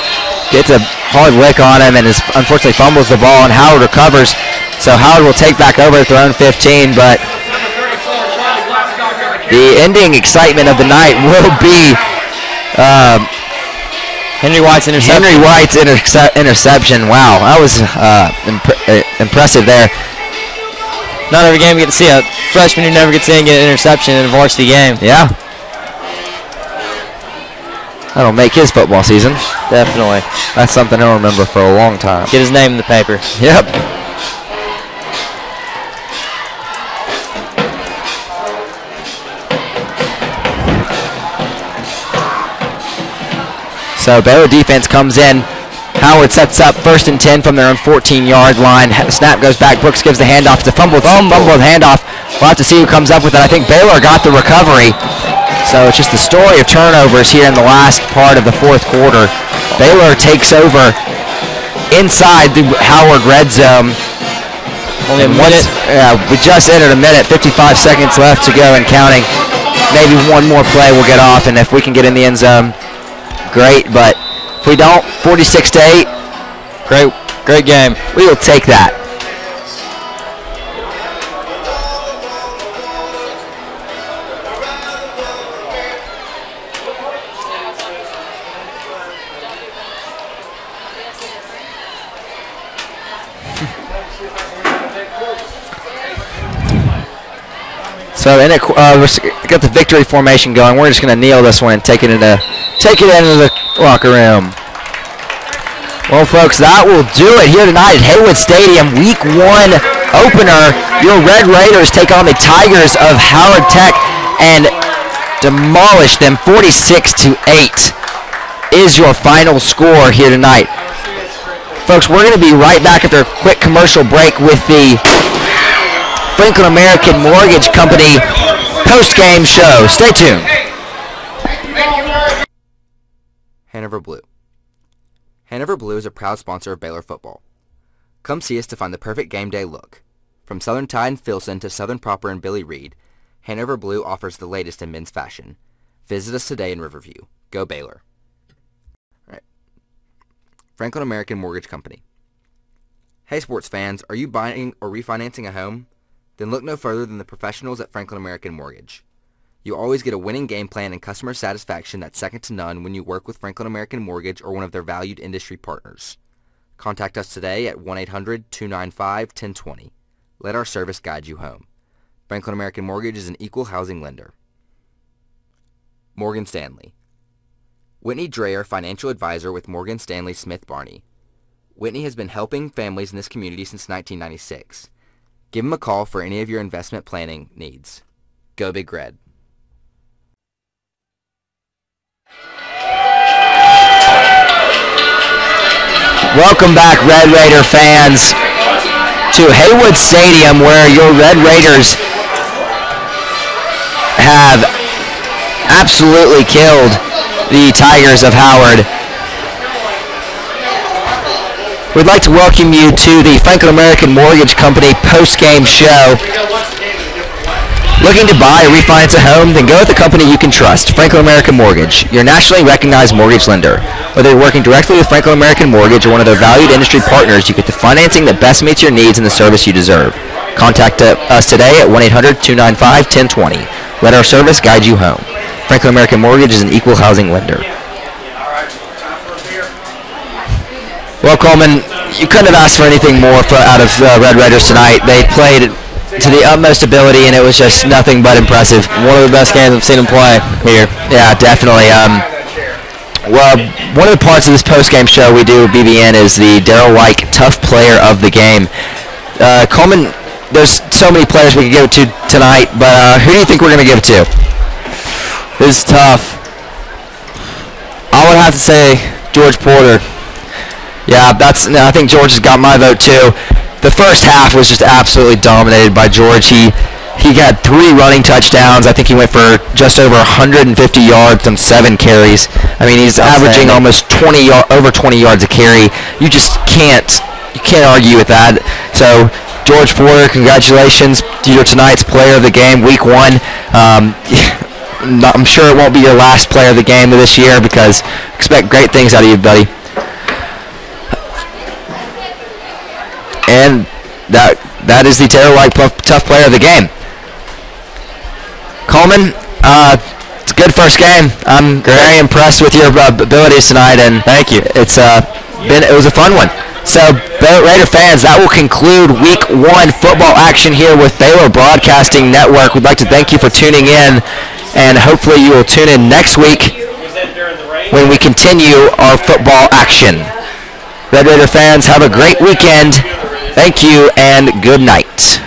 gets a hard lick on him and unfortunately fumbles the ball, and Howard recovers. So Howard will take back over at their own 15, but the ending excitement of the night will be Henry White's interception. Wow, that was impressive there. Not every game you get to see a freshman who never gets in get an interception in a varsity game. Yeah. That'll make his football season. Definitely. That's something he'll remember for a long time. Get his name in the paper. Yep. So Baylor defense comes in. Howard sets up 1st and 10 from their own 14-yard line. The snap goes back. Brooks gives the handoff. It's a fumble handoff. We'll have to see who comes up with it. I think Baylor got the recovery. So it's just the story of turnovers here in the last part of the 4th quarter. Baylor takes over inside the Howard red zone. Only a minute. We just entered a minute. 55 seconds left to go and counting. Maybe one more play will get off, and if we can get in the end zone, great. But if we don't, 46-8. Great game. We will take that. So we got the victory formation going. We're just going to kneel this one and take it into the locker room. Well, folks, that will do it here tonight at Heywood Stadium. Week 1 opener. Your Red Raiders take on the Tigers of Howard Tech and demolish them 46-8 is your final score here tonight. Folks, we're going to be right back after a quick commercial break with the Franklin American Mortgage Company post-game show. Stay tuned. Hanover Blue. Hanover Blue is a proud sponsor of Baylor football. Come see us to find the perfect game day look. From Southern Tide and Filson to Southern Proper and Billy Reed, Hanover Blue offers the latest in men's fashion. Visit us today in Riverview. Go Baylor. All right. Franklin American Mortgage Company. Hey sports fans, are you buying or refinancing a home? Then look no further than the professionals at Franklin American Mortgage. You always get a winning game plan and customer satisfaction that's second to none when you work with Franklin American Mortgage or one of their valued industry partners. Contact us today at 1-800-295-1020. Let our service guide you home. Franklin American Mortgage is an equal housing lender. Morgan Stanley. Whitney Dreyer, financial advisor with Morgan Stanley Smith Barney. Whitney has been helping families in this community since 1996. Give him a call for any of your investment planning needs. Go Big Red. Welcome back, Red Raider fans, to Heywood Stadium, where your Red Raiders have absolutely killed the Tigers of Howard. We'd like to welcome you to the Franklin American Mortgage Company post-game show. Looking to buy or refinance a home? Then go with the company you can trust, Franklin American Mortgage, your nationally recognized mortgage lender. Whether you're working directly with Franklin American Mortgage or one of their valued industry partners, you get the financing that best meets your needs and the service you deserve. Contact us today at 1-800-295-1020. Let our service guide you home. Franklin American Mortgage is an equal housing lender. Well, Coleman, you couldn't have asked for anything more out of Red Raiders tonight. They played to the utmost ability, and it was just nothing but impressive. One of the best games I've seen him play here. Yeah, definitely. Well, one of the parts of this post-game show we do with BBN is the Darryl White Tough Player of the Game. Coleman, there's so many players we could give it to tonight, but who do you think we're going to give it to? This is tough. I would have to say George Porter. Yeah, I think George has got my vote too. The first half was just absolutely dominated by George. He got 3 running touchdowns. I think he went for just over 150 yards on 7 carries. I mean, he's averaging almost over 20 yards a carry. You just can't argue with that. So, George Porter, congratulations. You're tonight's player of the game, week 1. I'm sure it won't be your last player of the game of this year because expect great things out of you, buddy. And that is the Darryl White Tough Player of the Game. Coleman, it's a good first game. I'm very impressed with your abilities tonight, and thank you. It was a fun one. So, Raider fans, that will conclude Week 1 football action here with Baylor Broadcasting Network. We'd like to thank you for tuning in, and hopefully you will tune in next week when we continue our football action. Red Raider fans, have a great weekend. Thank you, and good night.